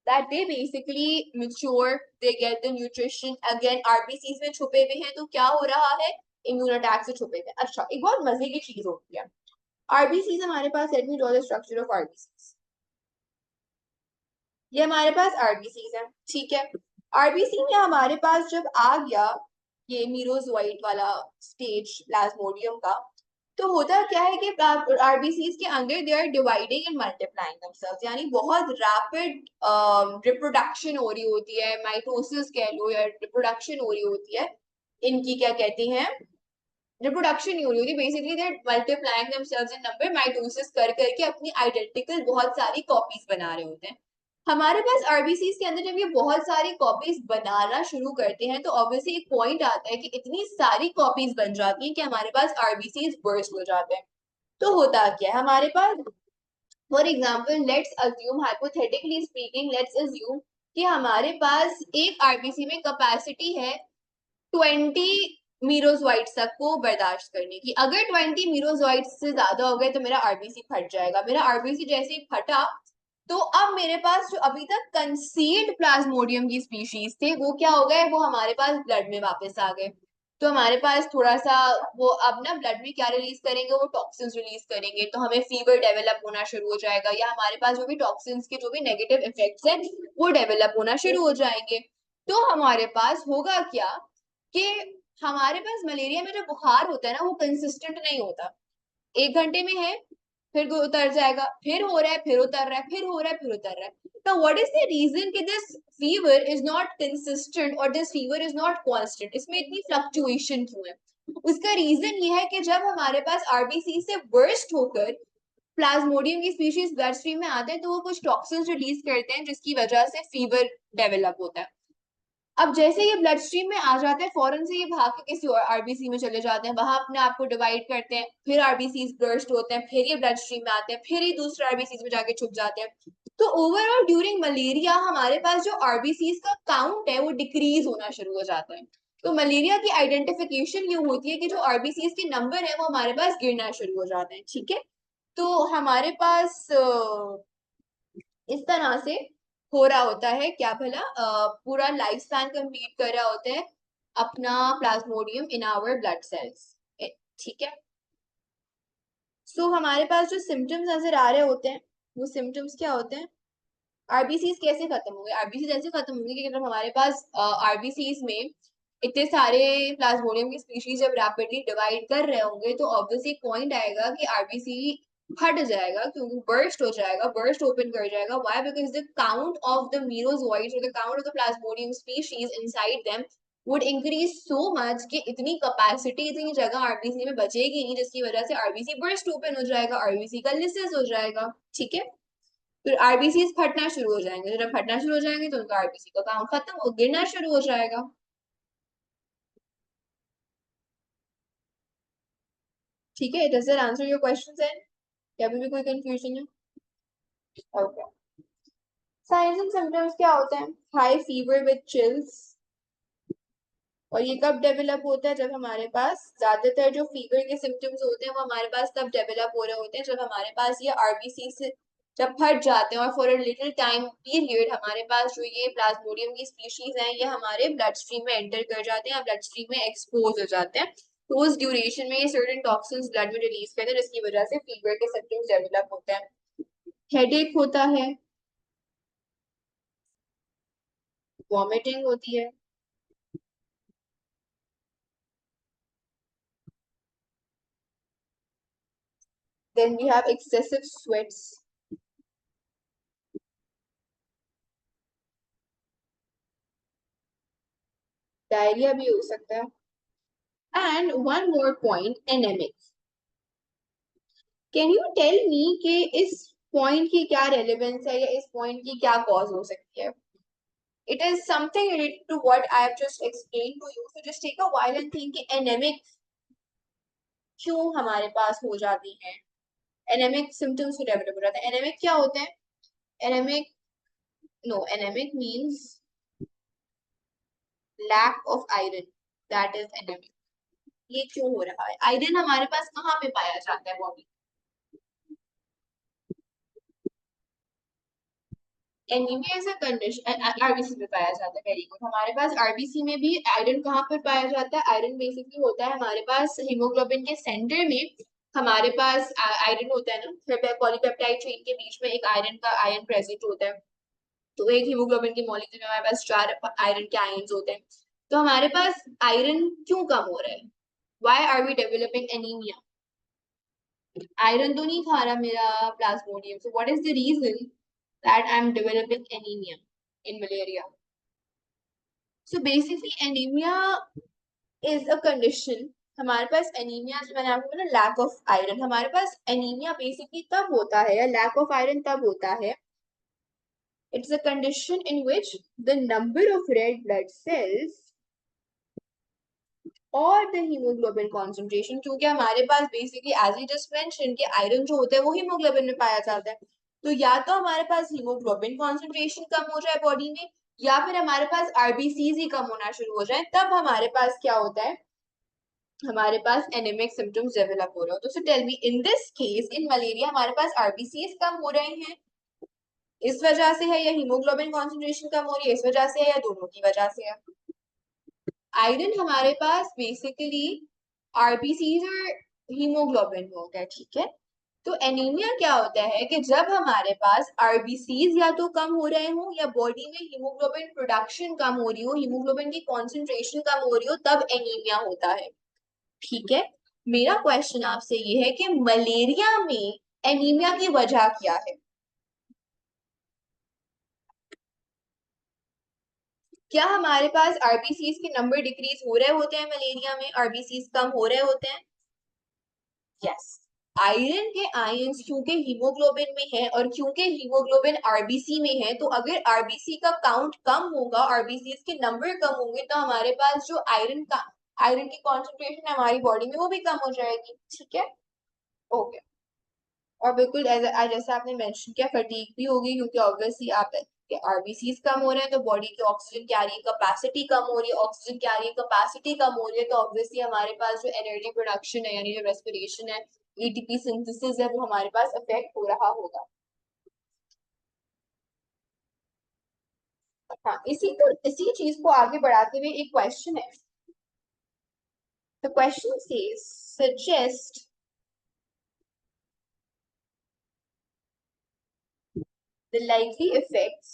that they basically mature, they get the nutrition again। RBCs में छुपे हुए हैं तो क्या हो रहा है, इम्यून अटैक से छुपे हुए। अच्छा, एक बहुत मजे की चीज होती है, आरबीसीज हमारे पास, let me draw the structure of RBCs. ये हमारे पास आरबीसीज है, ठीक है। आरबीसी में हमारे पास जब आ गया ये मीरोजोइट वाला स्टेज प्लाज्मोडियम का, तो होता क्या है कि आरबीसीज के अंदर they are dividing and multiplying themselves, यानी बहुत रैपिड रिप्रोडक्शन हो रही होती है, माइटोसिस कह लो या रिप्रोडक्शन हो रही होती है इनकी, क्या कहते हैं, रिप्रोडक्शन नहीं हो रही होती, basically they multiplying themselves in number, mitosis कर करके अपनी आइडेंटिकल बहुत सारी कॉपीज बना रहे होते हैं। हमारे पास आरबीसीज के अंदर जब ये बहुत सारी कॉपीज बनाना शुरू करते हैं तो ऑब्वियसली एक पॉइंट आता है कि इतनी सारी कॉपीज बन जाती हैं कि हमारे पास आरबीसीज बर्स्ट हो जाते हैं। तो होता क्या है हमारे पास, for example let's assume, hypothetically speaking let's assume कि हमारे पास एक आरबीसी में कैपेसिटी है 20 मीरोजोइट्स तक को बर्दाश्त करने की। अगर 20 मीरोजोइट्स से ज्यादा हो गए तो मेरा आरबीसी फट जाएगा। मेरा आरबीसी जैसे ही फटा तो अब मेरे पास जो अभी तक कंसील्ड प्लाज्मोडियम की स्पीशीज थे वो क्या हो गए, वो हमारे पास ब्लड में वापस आ गए। तो हमारे पास थोड़ा सा वो अब ना ब्लड में क्या रिलीज करेंगे, वो टॉक्सिन्स रिलीज करेंगे, तो हमें फीवर डेवलप होना शुरू हो जाएगा, या हमारे पास जो भी टॉक्सिन्स के जो भी नेगेटिव इफेक्ट्स हैं वो डेवलप होना शुरू हो जाएंगे। तो हमारे पास होगा क्या कि हमारे पास मलेरिया में जो बुखार होता है ना वो कंसिस्टेंट नहीं होता, 1 घंटे में है, फिर वो उतर जाएगा, फिर हो रहा है, फिर उतर रहा है, फिर हो रहा है, फिर उतर रहा है। तो व्हाट इज द रीजन कि this fever is not consistent और this fever is not constant, इसमें इतनी फ्लक्चुएशन क्यों है? उसका रीजन ये है कि जब हमारे पास आरबीसी से बर्स्ट होकर प्लाज्मोडियम की स्पीशीज ब्लड स्ट्रीम में आते हैं तो वो कुछ टॉक्सिन्स रिलीज करते हैं जिसकी वजह से फीवर डेवलप होता है। अब जैसे ये ब्लड स्ट्रीम में आ जाते हैं फौरन से ये भाग के किसी और आरबीसी में चले जाते हैं, वहां अपने आप को डिवाइड करते हैं, फिर आरबीसी बर्स्ट होते हैं, फिर ये ब्लड स्ट्रीम में आते हैं, फिर ये दूसरे आरबीसी में जाके छुप जाते हैं। तो ओवरऑल ड्यूरिंग मलेरिया हमारे पास जो आरबीसी का काउंट है वो डिक्रीज होना शुरू हो जाता है। तो मलेरिया की आइडेंटिफिकेशन ये होती है कि जो आरबीसी के नंबर है वो हमारे पास गिरना शुरू हो जाते हैं, ठीक है। तो हमारे पास इस तरह से हो रहा होता है क्या भला, पूरा लाइफ स्पैन कंप्लीट कर रहा होता है अपना plasmodium in our blood cells, ठीक है। सो हमारे पास जो सिम्टम्स नजर आ रहे होते हैं वो सिम्टम्स क्या होते हैं? आरबीसीज कैसे खत्म होंगे? आरबीसीज ऐसे खत्म होंगे कि जब हमारे पास आरबीसीज में इतने सारे प्लाज्मोडियम की स्पीशीज जब रैपिडली डिवाइड कर रहे होंगे तो ऑब्वियसली एक पॉइंट आएगा कि आरबीसी फट जाएगा, क्योंकि बर्स्ट हो जाएगा, बर्स्ट ओपन कर जाएगा। Why? Because the count of the merozoites और the count of the Plasmodium species inside them would increase so much कि इतनी कैपेसिटी, इतनी जगह आरबीसी में बचेगी नहीं, जिसकी वजह से आरबीसी बर्स्ट ओपन हो जाएगा, आरबीसी का लिसिस हो जाएगा, ठीक है। फिर आरबीसी फटना शुरू हो जाएंगे, जब फटना शुरू हो जाएंगे तो उनका आरबीसी का काउंट खत्म और गिरना शुरू हो जाएगा। ठीक है, does that answer your questions and क्या अभी भी कोई कंफ्यूजन है? ओके। साइंस एंड सिम्टम्स क्या होते हैं? हाई फीवर विद चिल्स, और ये कब डेवलप होता है? जब हमारे पास ज्यादातर जो फीवर के सिम्टम्स होते हैं वो हमारे पास तब डेवलप हो रहे होते हैं जब हमारे पास ये आरबीसी से जब फट जाते हैं और for a little time period हमारे पास जो ये प्लाज्मोडियम की स्पीशीज हैं ये हमारे ब्लड स्ट्रीम में एंटर कर जाते हैं, ब्लड स्ट्रीम में एक्सपोज हो जाते हैं। तो उस ड्यूरेशन में ये सर्टेन टॉक्सिन्स ब्लड में रिलीज करते हैं जिसकी वजह से फीवर के सिम्टम्स डेवलप होते हैं। हेडेक होता है, वॉमिटिंग होती है, then we have excessive sweats, diarrhoea भी हो सकता है, and one more point, anaemic. Can you tell me कि इस पॉइंट की क्या रेलेवेंस है या इस पॉइंट की क्या कॉज हो सकती है? It is something related to what I have just explain to you, so just take a while and think कि एनेमिक क्यों हमारे पास हो जाती है, एनेमिक सिम्टम्स क्यों डेवलप हो जाते हैं, एनेमिक क्या होते हैं? Anaemic, no, anaemic means lack of iron, that is anaemic. ये क्यों हो रहा है? आयरन हमारे पास कहाँ पे पाया जाता है body? Anaemia is a condition, RBC में पाया जाता है, वेरी गुड। हमारे पास आरबीसी में भी आयरन कहाँ पर पाया जाता है? आयरन बेसिकली होता है हमारे पास हीमोग्लोबिन के सेंटर में, हमारे पास आयरन होता है ना, फिर पॉलीपेप्टाइड चेन के बीच में एक आयरन का आयन प्रेजेंट होता है। तो एक हीमोग्लोबिन की मॉलिक्यूल में हमारे पास 4 आयरन के आयन्स होते हैं। तो हमारे पास आयरन क्यों कम हो रहा है? Why are we developing anaemia? Iron तो नहीं खा रहा मेरा plasmodium, so what is the reason that I'm developing anemia in malaria? So basically anemia is a condition, हमारे पास एनीमिया, जो मैंने आपको बोला लैक ऑफ आयरन, हमारे पास एनीमिया बेसिकली तब होता है या लैक ऑफ आयरन तब होता है, it's a condition in which the number of red blood cells और द हीमोग्लोबिन कॉन्सेंट्रेशन, क्योंकि हमारे पास बेसिकली एज ई जस्ट मेंशन कि आयरन जो होता है वो हीमोग्लोबिन में पाया जाता है, तो या तो हमारे पास हीमोग्लोबिन कॉन्सेंट्रेशन कम हो जाए बॉडी में या फिर हमारे पास आरबीसीज ही कम होना शुरू हो जाए, तब हमारे पास क्या होता है? हमारे पास एनेमिक सिम्टम्स डेवलप हो रहे हो। तो so tell me, in this case in malaria हमारे पास आरबीसीज कम हो रहे हैं इस वजह से है, या हीमोग्लोबिन कॉन्सेंट्रेशन कम हो रही है इस वजह से है, या दोनों की वजह से है? आयरन हमारे पास बेसिकली आरबीसीज और हीमोग्लोबिन में होता है, ठीक है। तो एनीमिया क्या होता है कि जब हमारे पास आरबीसीज या तो कम हो रहे हो या बॉडी में हीमोग्लोबिन प्रोडक्शन कम हो रही हो, हीमोग्लोबिन की कॉन्सेंट्रेशन कम हो रही हो, तब एनीमिया होता है, ठीक है। मेरा क्वेश्चन आपसे ये है कि मलेरिया में एनीमिया की वजह क्या है? क्या हमारे पास आरबीसीज के नंबर डिक्रीज हो रहे होते हैं मलेरिया में, आरबीसीज कम हो रहे होते हैं? यस। आयरन के आयंस क्योंकि हीमोग्लोबिन में है और क्योंकि हीमोग्लोबिन आरबीसी में है, तो अगर आरबीसी का काउंट कम होगा, आरबीसी के नंबर कम होंगे, तो हमारे पास जो आयरन की कॉन्सेंट्रेशन है हमारी बॉडी में वो भी कम हो जाएगी, ठीक है। ओके। और बिल्कुल जैसे आपने मेंशन किया, फटीग भी होगी क्योंकि ऑब्वियसली आप के आरबीसीज कम हो रहे हैं तो बॉडी की ऑक्सीजन कैरिंग कैपेसिटी कम हो रही है, ऑक्सीजन कैरिंग कैपेसिटी कम हो रही है तो ऑब्वियसली हमारे पास जो एनर्जी प्रोडक्शन है, यानी जो रेस्पिरेशन है, एटीपी सिंथेसिस है, वो हमारे पास अफेक्ट हो रहा होगा। हाँ, इसी चीज को आगे बढ़ाते हुए एक क्वेश्चन है। The question says suggest the likely effects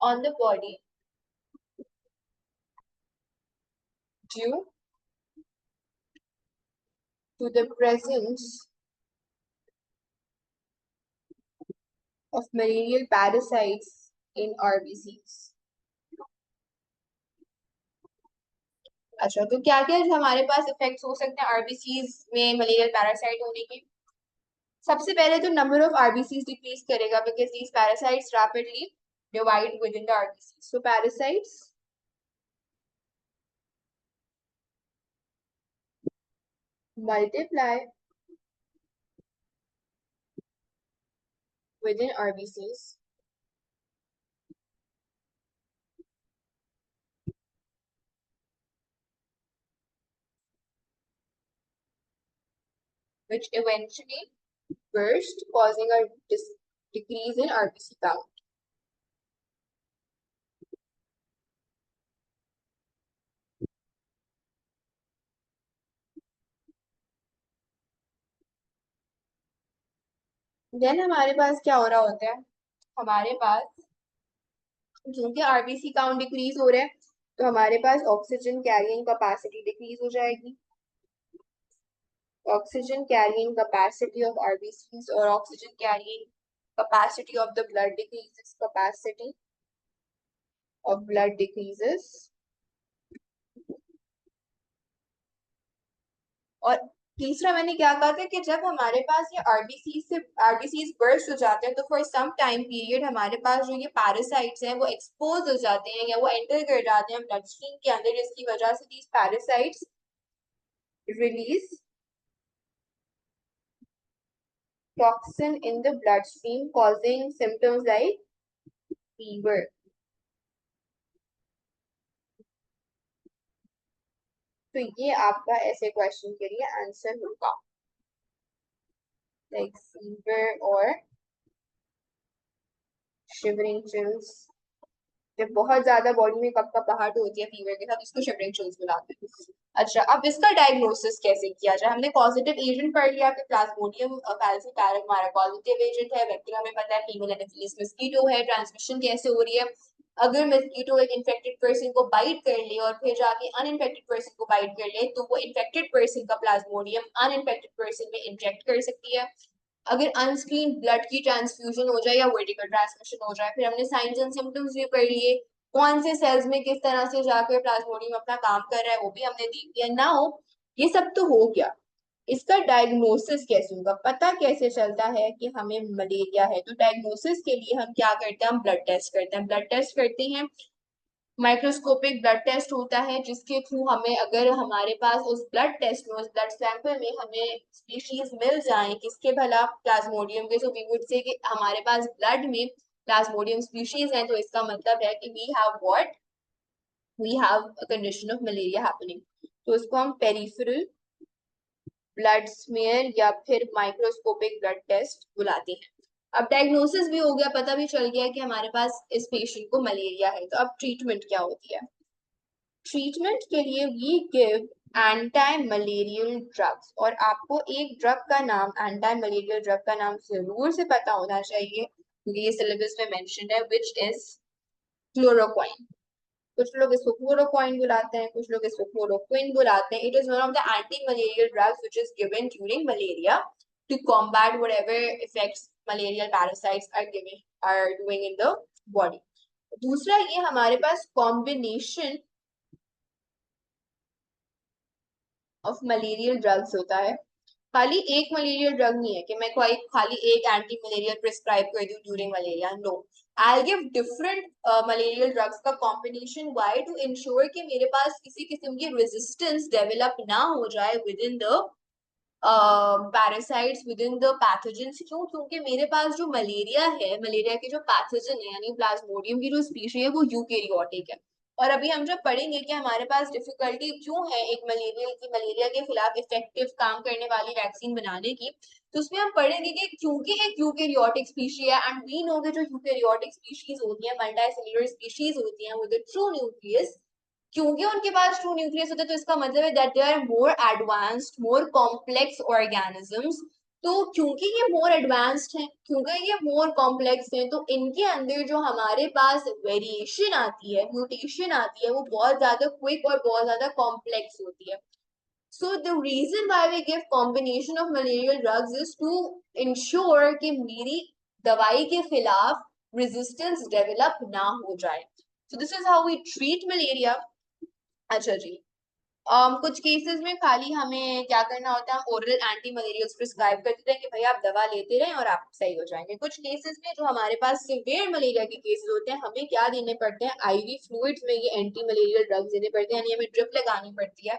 on the body due to the presence of malarial parasites in RBCs। अच्छा, तो क्या क्या हमारे पास इफेक्ट्स हो सकते हैं आरबीसीज में मलेरियल पैरासाइट होने के? सबसे पहले तो नंबर ऑफ आरबीसीज डिक्रीज करेगा because these parasites rapidly divide with in the RBCs. So parasites multiply within RBCs which eventually burst causing a decrease in RBC count। Then हमारे पास क्या हो रहा होता है, हमारे पास क्योंकि आरबीसी काउंट डिक्रीज हो रहा है तो हमारे पास ऑक्सीजन कैरिंग कैपेसिटी डिक्रीज हो जाएगी। Oxygen carrying capacity of RBCs or oxygen carrying capacity of the blood decreases, capacity of blood decreases। और तीसरा मैंने क्या कहा था कि जब हमारे पास ये आरबीसीज बर्स्ट हो जाते हैं तो फॉर सम टाइम पीरियड हमारे पास जो ये पैरासाइट्स हैं वो एक्सपोज हो जाते हैं या वो एंटर कर जाते हैं ब्लड स्ट्रीम के अंदर, जिसकी वजह से these parasites release toxin in the bloodstream causing symptoms like fever। तो ये आपका ऐसे क्वेश्चन के लिए आंसर होगा, लाइक फीवर और शिवरिंग चिल्स। जब बहुत ज्यादा बॉडी में कपकपाहट होती है फीवर के साथ, इसको शिवरिंग चिल्स बुलाते हैं। अच्छा, अब इसका डायग्नोसिस कैसे किया जाए? हमने पॉजिटिव एजेंट पढ़ लिया कि प्लाज्मोडियम फैल्सिपारम हमारा पॉजिटिव एजेंट है, वेक्टर हमें पता है, फीमेल एनोफिलिस मस्कीटो है, ट्रांसमिशन कैसे हो रही है? अगर मस्कीटो एक इन्फेक्टेड पर्सन को बाइट कर ले और फिर जाके अनइन्फेक्टेड पर्सन को बाइट कर ले तो वो इन्फेक्टेड पर्सन का प्लाज्मोडियम अनइन्फेक्टेड पर्सन में इंजेक्ट कर सकती है। अगर अनस्क्रीन ब्लड की ट्रांसफ्यूजन हो जाए या वर्टिकल ट्रांसमिशन हो जाए। फिर हमने साइंस एंड सिम्टम्स भी पढ़ लिए, कौन से सेल्स में किस तरह से जाकर प्लाज्मोडियम अपना काम कर रहा है वो भी हमने देख लिया। नाउ ये सब तो हो गया, इसका डायग्नोसिस कैसे होगा, पता कैसे चलता है कि हमें मलेरिया है? तो डायग्नोसिस के लिए हम क्या करते हैं, हम ब्लड टेस्ट करते हैं। ब्लड टेस्ट करते हैं, माइक्रोस्कोपिक ब्लड टेस्ट होता है जिसके थ्रू हमें, अगर हमारे पास उस ब्लड टेस्ट में, उस ब्लड सैंपल में हमें स्पीशीज मिल जाए किसके, भला प्लाज्मोडियम के, सो वी वुड से कि हमारे पास ब्लड में प्लाज्मोडियम स्पीशीज हैं, तो इसका मतलब है कि we have a condition of malaria happening. तो इसको हम पेरिफेरल ब्लड स्मीयर या फिर माइक्रोस्कोपिक ब्लड टेस्ट बुलाते हैं। अब डायग्नोसिस भी हो गया, पता भी चल गया कि हमारे पास इस पेशेंट को मलेरिया है, तो अब ट्रीटमेंट क्या होती है? ट्रीटमेंट के लिए we give anti malarial drugs, और आपको एक ड्रग का नाम, एंटी मलेरियल ड्रग का नाम जरूर से पता होना चाहिए, ये सिलेबस में मेंशन्ड है, विच इज क्लोरोक्वाइन। कुछ लोग इसको क्लोरोक्वाइन बुलाते हैं, कुछ लोग इसको क्लोरोक्विन बुलाते हैं। It is one of the anti malarial drugs which is given during malaria to combat whatever effects malarial parasites are doing in the body. दूसरा, ये हमारे पास कॉम्बिनेशन ऑफ मलेरियल ड्रग्स होता है। खाली एक मलेरियल ड्रग नहीं है कि मैं कोई खाली एक एंटी मलेरियल प्रिस्क्राइब कर दूं during malaria, no. I give different malarial drugs का कॉम्बिनेशन, वाई टू इंश्योर कि मेरे पास किसी किस्म की रेजिस्टेंस डेवलप ना हो जाए with in the parasites, with in the pathogens. क्यों? क्योंकि मेरे पास जो मलेरिया है, मलेरिया के जो पैथोजन है यानी प्लाज्मोडियम की जो स्पीशी है वो यूकेरियोटिक है। और अभी हम जब पढ़ेंगे कि हमारे पास डिफिकल्टी क्यों है एक मलेरिया के खिलाफ इफेक्टिव काम करने वाली वैक्सीन बनाने की, तो उसमें हम पढ़ेंगे कि क्योंकि एक यूकेरियोटिक स्पीशी है, एंड वी नो कि जो यूकेरियोटिक स्पीशीज होती है, मल्टीसेलुलर स्पीशीज होती हैं विद ट्रू न्यूक्लियस, क्योंकि उनके पास ट्रू न्यूक्लियस होता है, तो इसका मतलब है that they are more advanced, more complex organisms. तो क्योंकि ये मोर एडवांस्ड हैं, क्योंकि ये मोर कॉम्प्लेक्स हैं, तो इनके अंदर जो हमारे पास वेरिएशन आती है, म्यूटेशन आती है, वो बहुत ज्यादा क्विक और बहुत ज्यादा कॉम्प्लेक्स होती है। So the reason why we give combination of malarial drugs is to ensure कि मेरी दवाई के खिलाफ resistance develop ना हो जाए. So this is how we treat malaria. अच्छा जी, कुछ केसेस में खाली हमें क्या करना होता है, ओरल एंटी मलेरियल्स प्रिस्क्राइब कर देते हैं कि भाई आप दवा लेते रहें और आप सही हो जाएंगे। कुछ केसेस में जो हमारे पास सिवियर मलेरिया के केसेस होते हैं, हमें क्या देने पड़ते हैं, आईवी फ्लूइड्स में ये एंटी मलेरियल ड्रग्स देने पड़ते हैं, यानी हमें ड्रिप लगानी पड़ती है,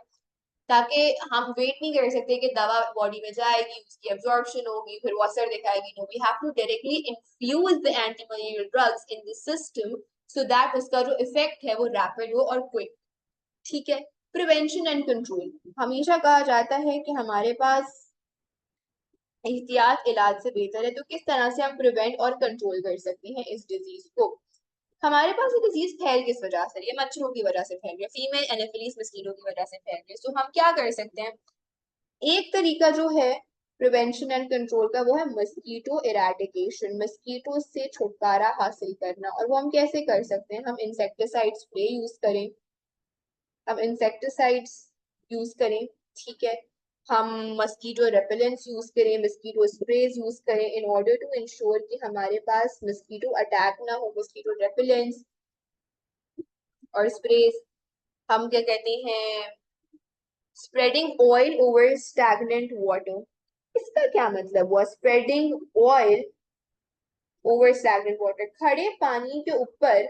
ताकि हम वेट नहीं कर सकते कि दवा बॉडी में जाएगी, उसकी एब्जॉर्प्शन होगी, फिर वो असर दिखाएगी। No, we have to directly infuse the anti malarial drugs in the system so that उसका जो इफेक्ट है वो रैपिड हो और क्विक। ठीक है। प्रिवेंशन एंड कंट्रोल, हमेशा कहा जाता है कि हमारे पास एहतियात इलाज से बेहतर है, तो किस तरह से हम प्रिवेंट और कंट्रोल कर सकते हैं इस डिजीज को। हमारे पास ये डिजीज फैल किस वजह से रही है? मच्छरों की वजह से फैल रही है, फीमेल एनाफिलीज मस्कीटो की वजह से फैल रही है। तो हम क्या कर सकते हैं? एक तरीका जो है प्रिवेंशन एंड कंट्रोल का, वो है मस्कीटो इरेडिकेशन, मस्कीटो से छुटकारा हासिल करना। और वो हम कैसे कर सकते हैं? हम इंसेक्टिसाइड स्प्रे यूज करें, हम इंसेक्टिसाइड्स यूज करें, ठीक है, हम मस्कीटो रेपेलेंट्स यूज करें, मस्कीटो स्प्रेज यूज करें, इन ऑर्डर टू इंश्योर कि हमारे पास मस्कीटो अटैक ना हो। मस्कीटो रेपेलेंट्स और स्प्रेज, हम क्या कहते हैं, spreading oil over stagnant water. इसका क्या मतलब हुआ, spreading oil over stagnant water? खड़े पानी के ऊपर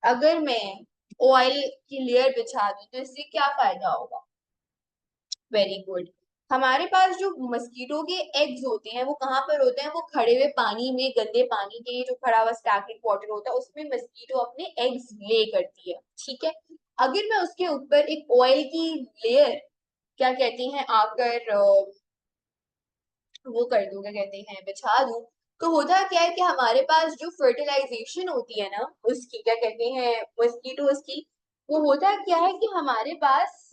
अगर मैं ऑयल की लेयर बिछा दूं तो इससे क्या फायदा होगा? Very good. हमारे पास जो मस्कीटो के एग्स होते हैं वो कहाँ पर होते हैं? वो खड़े हुए पानी में, गंदे पानी के, जो खड़ा हुआ स्टैग्नेंट वाटर होता है उसमें मस्कीटो अपने एग्स ले करती है, ठीक है। अगर मैं उसके ऊपर एक ऑयल की लेयर, क्या कहते हैं, आकर वो कर दूं, क्या कहते हैं, बिछा दूं, तो होता क्या है कि हमारे पास जो फर्टिलाइजेशन होती है ना उसकी, क्या कहते हैं, मस्कीटोज की, वो होता क्या है कि हमारे पास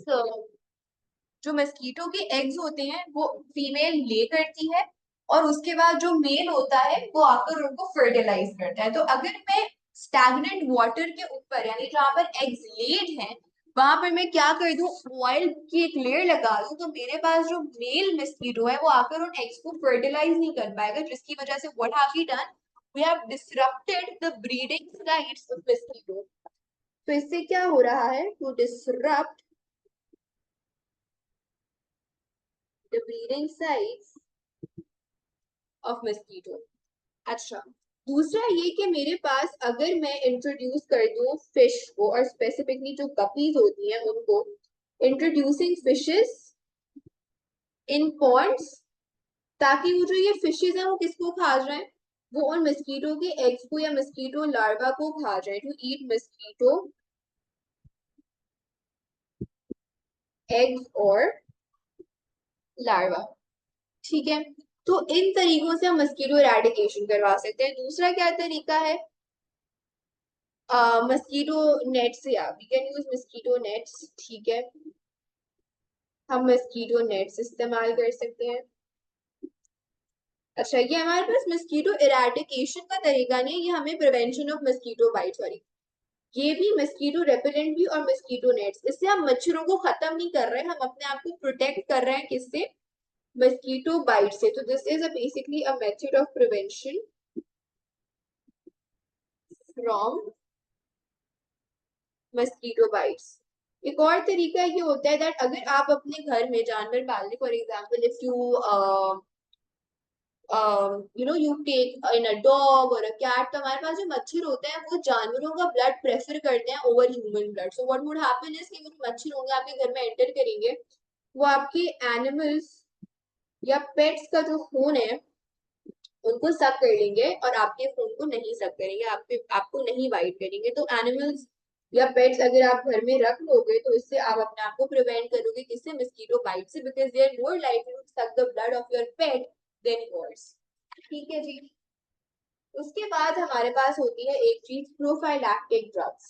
जो मस्कीटो के एग्स होते हैं वो फीमेल ले करती है, और उसके बाद जो मेल होता है वो आकर उनको फर्टिलाइज करता है। तो अगर मैं स्टैग्नेंट वाटर के ऊपर, यानी जहां पर एग्स लेड हैं, वहां पर मैं क्या कर दूं, ऑयल की एक लेयर लगा दूं, तो मेरे पास जो मेल मस्कीटो है वो आकर उन एग्स को फर्टिलाइज नहीं कर पाएगा, जिसकी वजह से what have we done, we have disrupted the breeding sites of mosquito. तो इससे क्या हो रहा है, to disrupt the breeding sites of mosquito. अच्छा, दूसरा ये कि मेरे पास अगर मैं इंट्रोड्यूस कर दूं फिश को, और स्पेसिफिकली जो गपीज होती हैं उनको, इंट्रोड्यूसिंग फिशेस इन पॉन्ड्स, ताकि वो जो ये फिशेस हैं वो किसको खा जाएं, वो उन मस्कीटो के एग्स को या मस्कीटो लार्वा को खा जाए, टू ईट मस्कीटो एग्स और लार्वा, ठीक है। तो इन तरीकों से हम मस्कीटो इरेडिकेशन करवा सकते हैं। दूसरा क्या तरीका है, मस्कीटो नेट से, आप we can use mosquito nets, ठीक है, हम मस्कीटो नेट्स इस्तेमाल कर सकते हैं। अच्छा, ये हमारे पास मस्कीटो इरेडिकेशन का तरीका नहीं है, ये हमें prevention of mosquito bite, sorry, ये भी मस्कीटो रेपेलेंट भी और मस्कीटो नेट्स, इससे हम मच्छरों को खत्म नहीं कर रहे हैं, हम अपने आप को प्रोटेक्ट कर रहे हैं, किससे, मस्कीटो बाइट से। तो this is a basically a method of prevention from mosquito bytes. एक और तरीका ये होता है दैट अगर आप अपने घर में जानवर पाल रहे, for example if you you take in a dog or a cat, तो हमारे पास जो मच्छर होते हैं वो जानवरों का ब्लड प्रेफर करते हैं over human blood. So what would happen is कि वो मच्छर होंगे आपके घर में एंटर करेंगे, वो आपके एनिमल्स या पेट्स का जो खून है उनको सक कर लेंगे और आपके खून को नहीं सक करेंगे, आपको नहीं बाइट करेंगे। तो एनिमल्स या पेट्स अगर आप घर में रख लोगे तो इससे आप अपने आप को प्रिवेंट करोगे, किससे, मस्कीटो बाइट से, because they are more likely to suck the blood of your pet than yours. ठीक है जी। उसके बाद हमारे पास होती है एक चीज, prophylactic drugs.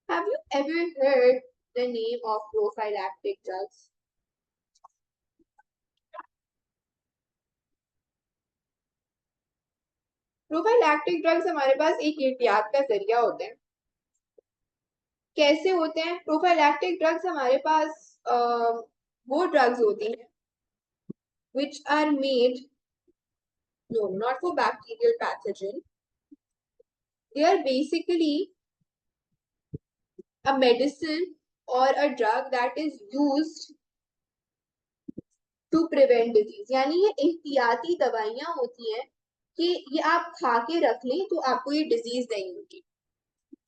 Have you ever heard the name of prophylactic drugs? Prophylactic drugs हमारे पास एक एहतियात का जरिया होते हैं। कैसे होते हैं प्रोफाइलैक्टिक ड्रग्स हमारे पास? वो ड्रग्स होती हैं which are made, no, not for bacterial pathogen, they are basically a medicine or a drug that is used to prevent disease. यानी ये एहतियाती दवाइयां होती हैं कि ये आप खा के रख लें तो आपको ये डिजीज नहीं होगी।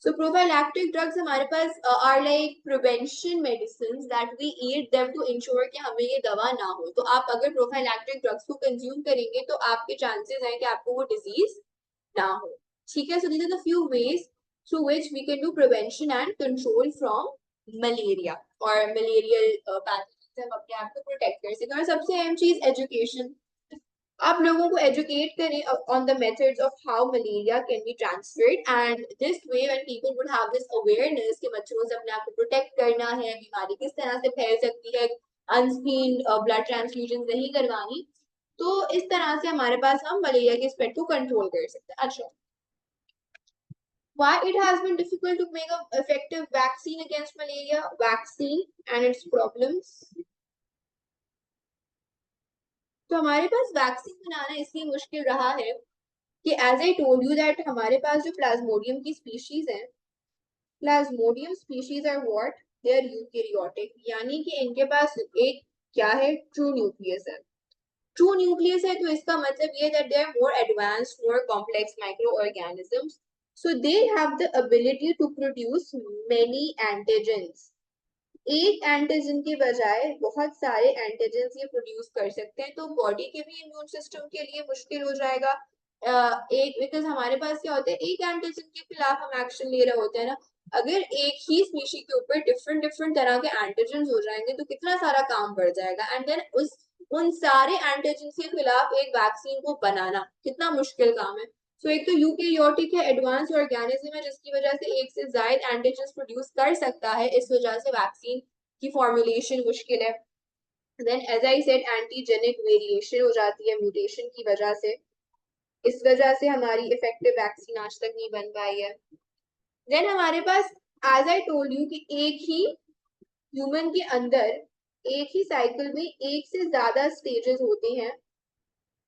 सो प्रोफाइलैक्टिक ड्रग्स हमारे पास are like prevention medicine that we eat them to ensure कि हमें ये दवा ना हो। तो आप अगर प्रोफाइलैक्टिक ड्रग्स को कंज्यूम करेंगे तो आपके चांसेस हैं कि आपको वो डिजीज ना हो। ठीक है, so these are the few ways through which we can do prevention and control from malaria और मलेरियल पैथोजन से हम अपने आप को प्रोटेक्ट कर सकें। और सबसे अहम चीज एजुकेशन, आप लोगों को एजुकेट करें on the methods of how malaria can be transferred, and this way when people would have this awareness कि मच्छरों से अपने आप को प्रोटेक्ट करना है, बीमारी किस तरह से फैल सकती है, अनस्क्रीन ब्लड ट्रांसफ्यूजन नहीं करवानी, तो इस तरह से हमारे पास हम मलेरिया के स्प्रेड को कंट्रोल कर सकते हैं। अच्छा, why it has been difficult to make an effective vaccine against malaria, vaccine and its problems? तो हमारे पास वैक्सीन बनाना इसलिए मुश्किल रहा है कि as I told you that हमारे पास जो प्लाज्मोडियम की स्पीशीज है, plasmodium species are what, they are eukaryotic, यानी कि इनके पास एक क्या है, ट्रू न्यूक्लियस है। ट्रू न्यूक्लियस है तो इसका मतलब ये that they are more advanced, more complex micro organisms, so they have the ability to produce many antigens. एक एंटीजन के बजाय बहुत सारे एंटीजेंस ये प्रोड्यूस कर सकते हैं, तो बॉडी के भी इम्यून सिस्टम के लिए मुश्किल हो जाएगा। एक, बिकॉज हमारे पास क्या होता है, एक एंटीजन के खिलाफ हम एक्शन ले रहे होते हैं ना, अगर एक ही स्पीशी के ऊपर डिफरेंट डिफरेंट तरह के एंटीजन हो जाएंगे तो कितना सारा काम बढ़ जाएगा, एंड देन उन सारे एंटीजन के खिलाफ एक वैक्सीन को बनाना कितना मुश्किल काम है। सो एक तो यूकैरियोटिक है, एडवांस ऑर्गेनिज्म है, जिसकी वजह से एक से ज्यादा एंटीजन प्रोड्यूस कर सकता है, इस वजह से वैक्सीन की फॉर्मुलेशन मुश्किल है। Then as I said antigenic variation हो जाती है म्यूटेशन की वजह से, इस वजह से हमारी इफेक्टिव वैक्सीन आज तक नहीं बन पाई है। देन हमारे पास, एज आई टोल्ड यू, कि एक ही ह्यूमन के अंदर एक ही साइकिल में एक से ज्यादा स्टेजेस होते हैं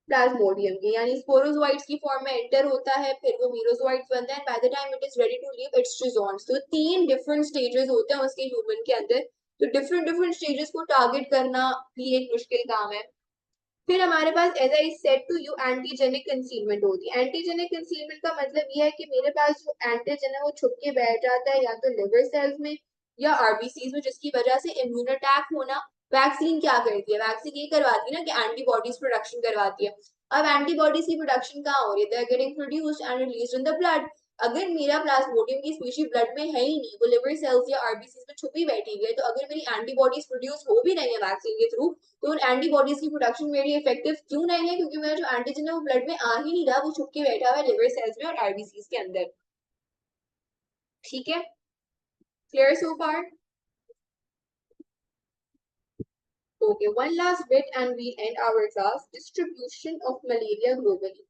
प्लाज्मोडियम के, यानी स्पोरोजोइट्स की फॉर्म में एंटर होता है, फिर वो मीरोजोइट्स बनता है, by the time it is ready to leave its ट्रिजोन्स। तो 3 डिफरेंट स्टेजेस होते हैं उसके ह्यूमन के अंदर, तो डिफरेंट डिफरेंट स्टेजेस को टारगेट करना भी एक मुश्किल काम है। फिर हमारे पास, as I said to you, antigenic concealment होती है। एंटीजेनिक कंसीलमेंट का मतलब यह है कि मेरे पास जो एंटीजन है वो छुप के बैठ जाता है या तो लिवर सेल्स में या आरबीसीज में, जिसकी वजह से इम्यून अटैक होना। वैक्सीन क्या करती है, वैक्सीन ये करवाती है ना कि एंटीबॉडीज प्रोडक्शन करवाती है। अब एंटीबॉडीज की प्रोडक्शन कहाँ हो रही है, they are getting produced and released in the blood. अगर मेरा प्लाज्मोडियम की स्पीशीज ब्लड में है ही नहीं, वो लिवर सेल्स या आरबीसी में छुपी बैठी हुई है, तो अगर मेरी एंटीबॉडीज प्रोड्यूस हो भी नहीं है वैक्सीन के थ्रू, तो उन एंटीबॉडीज की प्रोडक्शन मेरी इफेक्टिव क्यों नहीं है? क्योंकि मेरा जो एंटीजन है वो ब्लड में आ ही नहीं रहा, वो छुप के बैठा हुआ है लिवर सेल्स में और आरबीसी के अंदर। ठीक है, clear so far? Okay, one last bit and we end our class. Distribution of malaria globally.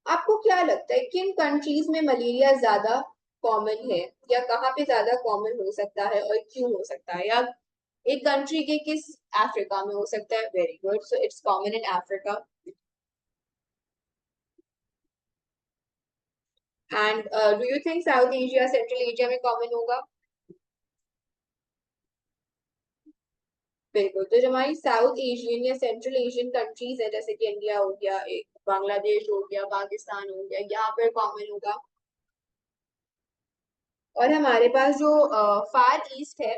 आपको क्या लगता है किन कंट्रीज में मलेरिया ज्यादा कॉमन है, या कहाँ पे ज्यादा कॉमन हो सकता है और क्यों हो सकता है? या एक कंट्री के किस, अफ्रीका में हो सकता है? Very good, so it's common in Africa. And do you think south Asia, central Asia में कॉमन होगा? बिल्कुल, तो जो हमारी साउथ एशियन या सेंट्रल एशियन कंट्रीज है, जैसे कि इंडिया हो गया, एक बांग्लादेश हो गया, पाकिस्तान हो गया, यहाँ पर कॉमन होगा। और हमारे पास जो फार ईस्ट है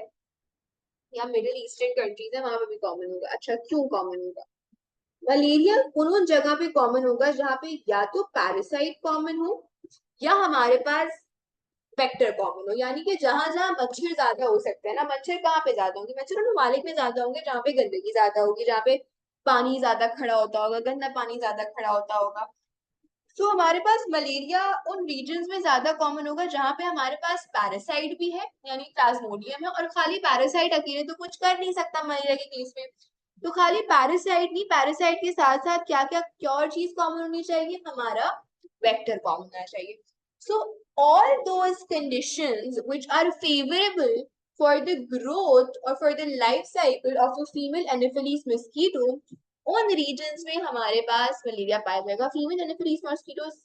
या मिडिल ईस्टर्न कंट्रीज है, वहां पे भी कॉमन होगा। अच्छा, क्यों कॉमन होगा? मलेरिया उन जगह पे कॉमन होगा जहाँ पे या तो पैरासाइट कॉमन हो, या हमारे पास वेक्टर कॉमन हो। यानी कि जहां जहां मच्छर ज्यादा हो सकते हैं ना, मच्छर कहाँ पे ज्यादा होंगे? मच्छर उन ममालिक में ज्यादा होंगे जहाँ पे गंदगी ज्यादा होगी, जहाँ पे पानी ज्यादा खड़ा होता होगा, गंदा पानी ज्यादा खड़ा होता होगा। तो हमारे पास मलेरिया उन रीजन्स में ज्यादा कॉमन होगा जहां पे हमारे पास पैरासाइट भी है, यानी प्लाज्मोडियम है। और खाली पैरासाइट अकेले तो कुछ कर नहीं सकता मलेरिया के केस में, तो खाली पैरासाइट नहीं, पैरासाइट के साथ साथ क्या क्या क्या और चीज कॉमन होनी चाहिए? हमारा वेक्टर कॉमन होना चाहिए। सो all those conditions which are favorable for the growth or for the life cycle of a female Anopheles mosquito, उन रीजन्स में हमारे पास मलेरिया पाया जाएगा। फीमेल एनोफिलीज मॉस्किटोस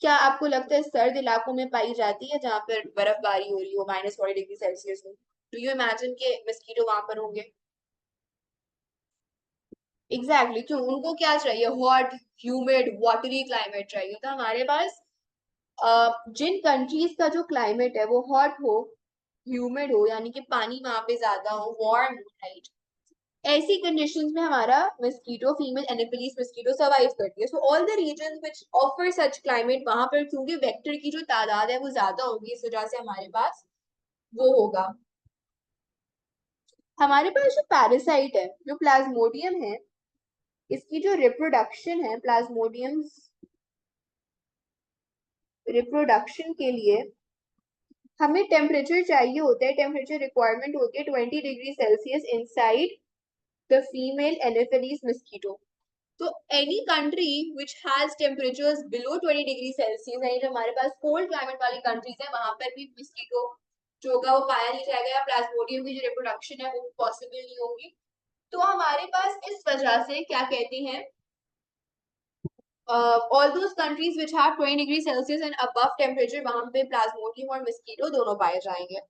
क्या आपको लगता है सर्द इलाकों में पाई जाती है, जहाँ पर बर्फबारी हो रही हो, -40 डिग्री सेल्सियस में? डू यू इमेजिन के मस्कीटो वहां पर होंगे? एग्जैक्टली क्यों? उनको क्या चाहिए? हॉट, ह्यूमिड, वाटरी क्लाइमेट चाहिए। तो हमारे पास जिन कंट्रीज का जो क्लाइमेट है वो हॉट हो, ह्यूमिड हो, यानी कि पानी वहां पे ज्यादा हो, वार्म हो, राइट, ऐसी कंडीशंस में हमारा mosquito, female anopheles mosquito survive करती है। So all the region which offer such climate, वहां पर क्योंकि वेक्टर की जो तादाद है वो ज्यादा होगी, इस वजह से हमारे पास वो होगा। हमारे पास जो पैरासाइट है, जो प्लाज्मोडियम है, इसकी जो रिप्रोडक्शन है, प्लाज्मोडियम रिप्रोडक्शन के लिए हमें टेम्परेचर चाहिए होता है, टेम्परेचर रिक्वायरमेंट होती है 20 degree Celsius inside the female anopheles mosquito. तो any country which has temperatures below 20 degree Celsius, यानी जो हमारे पास कोल्ड क्लाइमेट वाली कंट्रीज है, वहां पर भी मस्कीटो जो होगा वो पाया नहीं जाएगा, या प्लाज्मोडियम की जो रिप्रोडक्शन है वो पॉसिबल नहीं होगी। तो हमारे पास इस वजह से क्या कहते हैं, all those countries which have 20 degree Celsius and above temperature, वहां पे प्लाज्मोडियम और मस्कीटो दोनों पाए जाएंगे।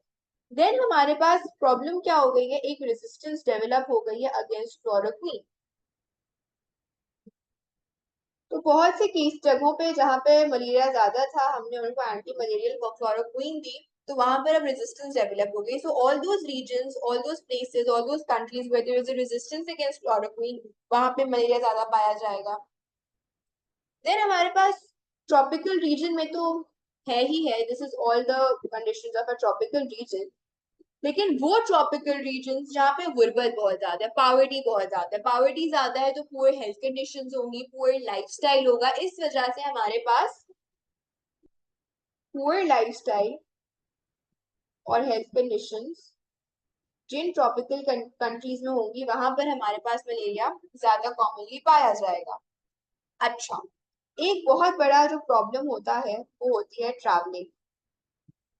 देन हमारे पास प्रॉब्लम क्या हो गई है? एक रेजिस्टेंस डेवलप हो गई है अगेंस्ट क्लोरोक्वीन। तो बहुत से केस जगहों पे जहाँ पे मलेरिया ज्यादा था, हमने उनको एंटी मलेरियल क्लोरोक्वीन दी, तो वहां पर अब रेजिस्टेंस डेवलप हो गई। So all those regions, all those places, all those countries where there is a resistance against chloroquine, वहां पे मलेरिया ज्यादा पाया जाएगा। देन हमारे पास ट्रॉपिकल रीजन में तो है ही है, this is all the conditions of a tropical region. लेकिन वो ट्रॉपिकल रीजन जहाँ पे गुर्बत बहुत ज्यादा है, पावर्टी बहुत ज्यादा है, पावर्टी ज्यादा है, तो पुअर हेल्थ कंडीशंस होंगी, पुअर लाइफस्टाइल होगा। इस वजह से हमारे पास पुअर लाइफस्टाइल और हेल्थ कंडीशंस जिन ट्रॉपिकल कंट्रीज में होंगी, वहां पर हमारे पास मलेरिया ज्यादा कॉमनली पाया जाएगा। अच्छा, एक बहुत बड़ा जो प्रॉब्लम होता है वो होती है ट्रैवलिंग।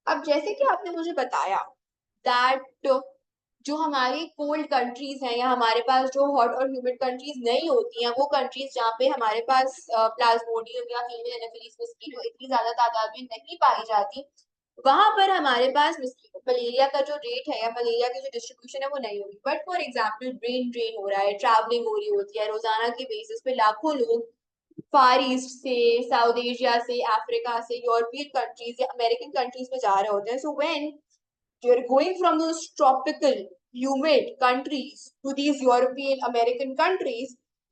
अब जैसे कि आपने मुझे बताया दैट जो हमारी कोल्ड कंट्रीज हैं, या हमारे पास जो हॉट और ह्यूमिड कंट्रीज नहीं होती हैं, वो कंट्रीज जहाँ पे हमारे पास प्लाज्मोडियम या फीमेल एनोफिलीज मस्कीटो इतनी ज्यादा तादाद में नहीं पाई जाती, वहां पर हमारे पास मलेरिया का जो रेट है या मलेरिया की जो डिस्ट्रीब्यूशन है वो नहीं होगी। But for example brain drain हो रहा है, ट्रैवलिंग हो रही होती है, रोजाना के बेसिस पे लाखों लोग फार ईस्ट से, साउथ एशिया से, अफ्रीका से, यूरोपियन कंट्रीज या अमेरिकन कंट्रीज में जा रहे होते हैं। So when you're going from those tropical humid countries to these European American countries,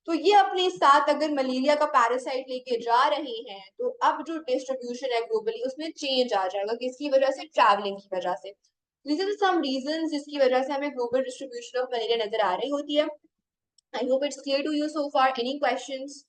तो ये अपने साथ अगर मलेरिया का पैरासाइट लेके जा रहे हैं तो अब जो डिस्ट्रीब्यूशन है ग्लोबली उसमें चेंज आ जाएगा, किसकी वजह से? ट्रैवलिंग की वजह से। दीज आर सम रीजंस जिसकी वजह से हमें ग्लोबल डिस्ट्रीब्यूशन ऑफ मलेरिया नजर आ रही होती है। I hope it's clear to you so far. Any questions?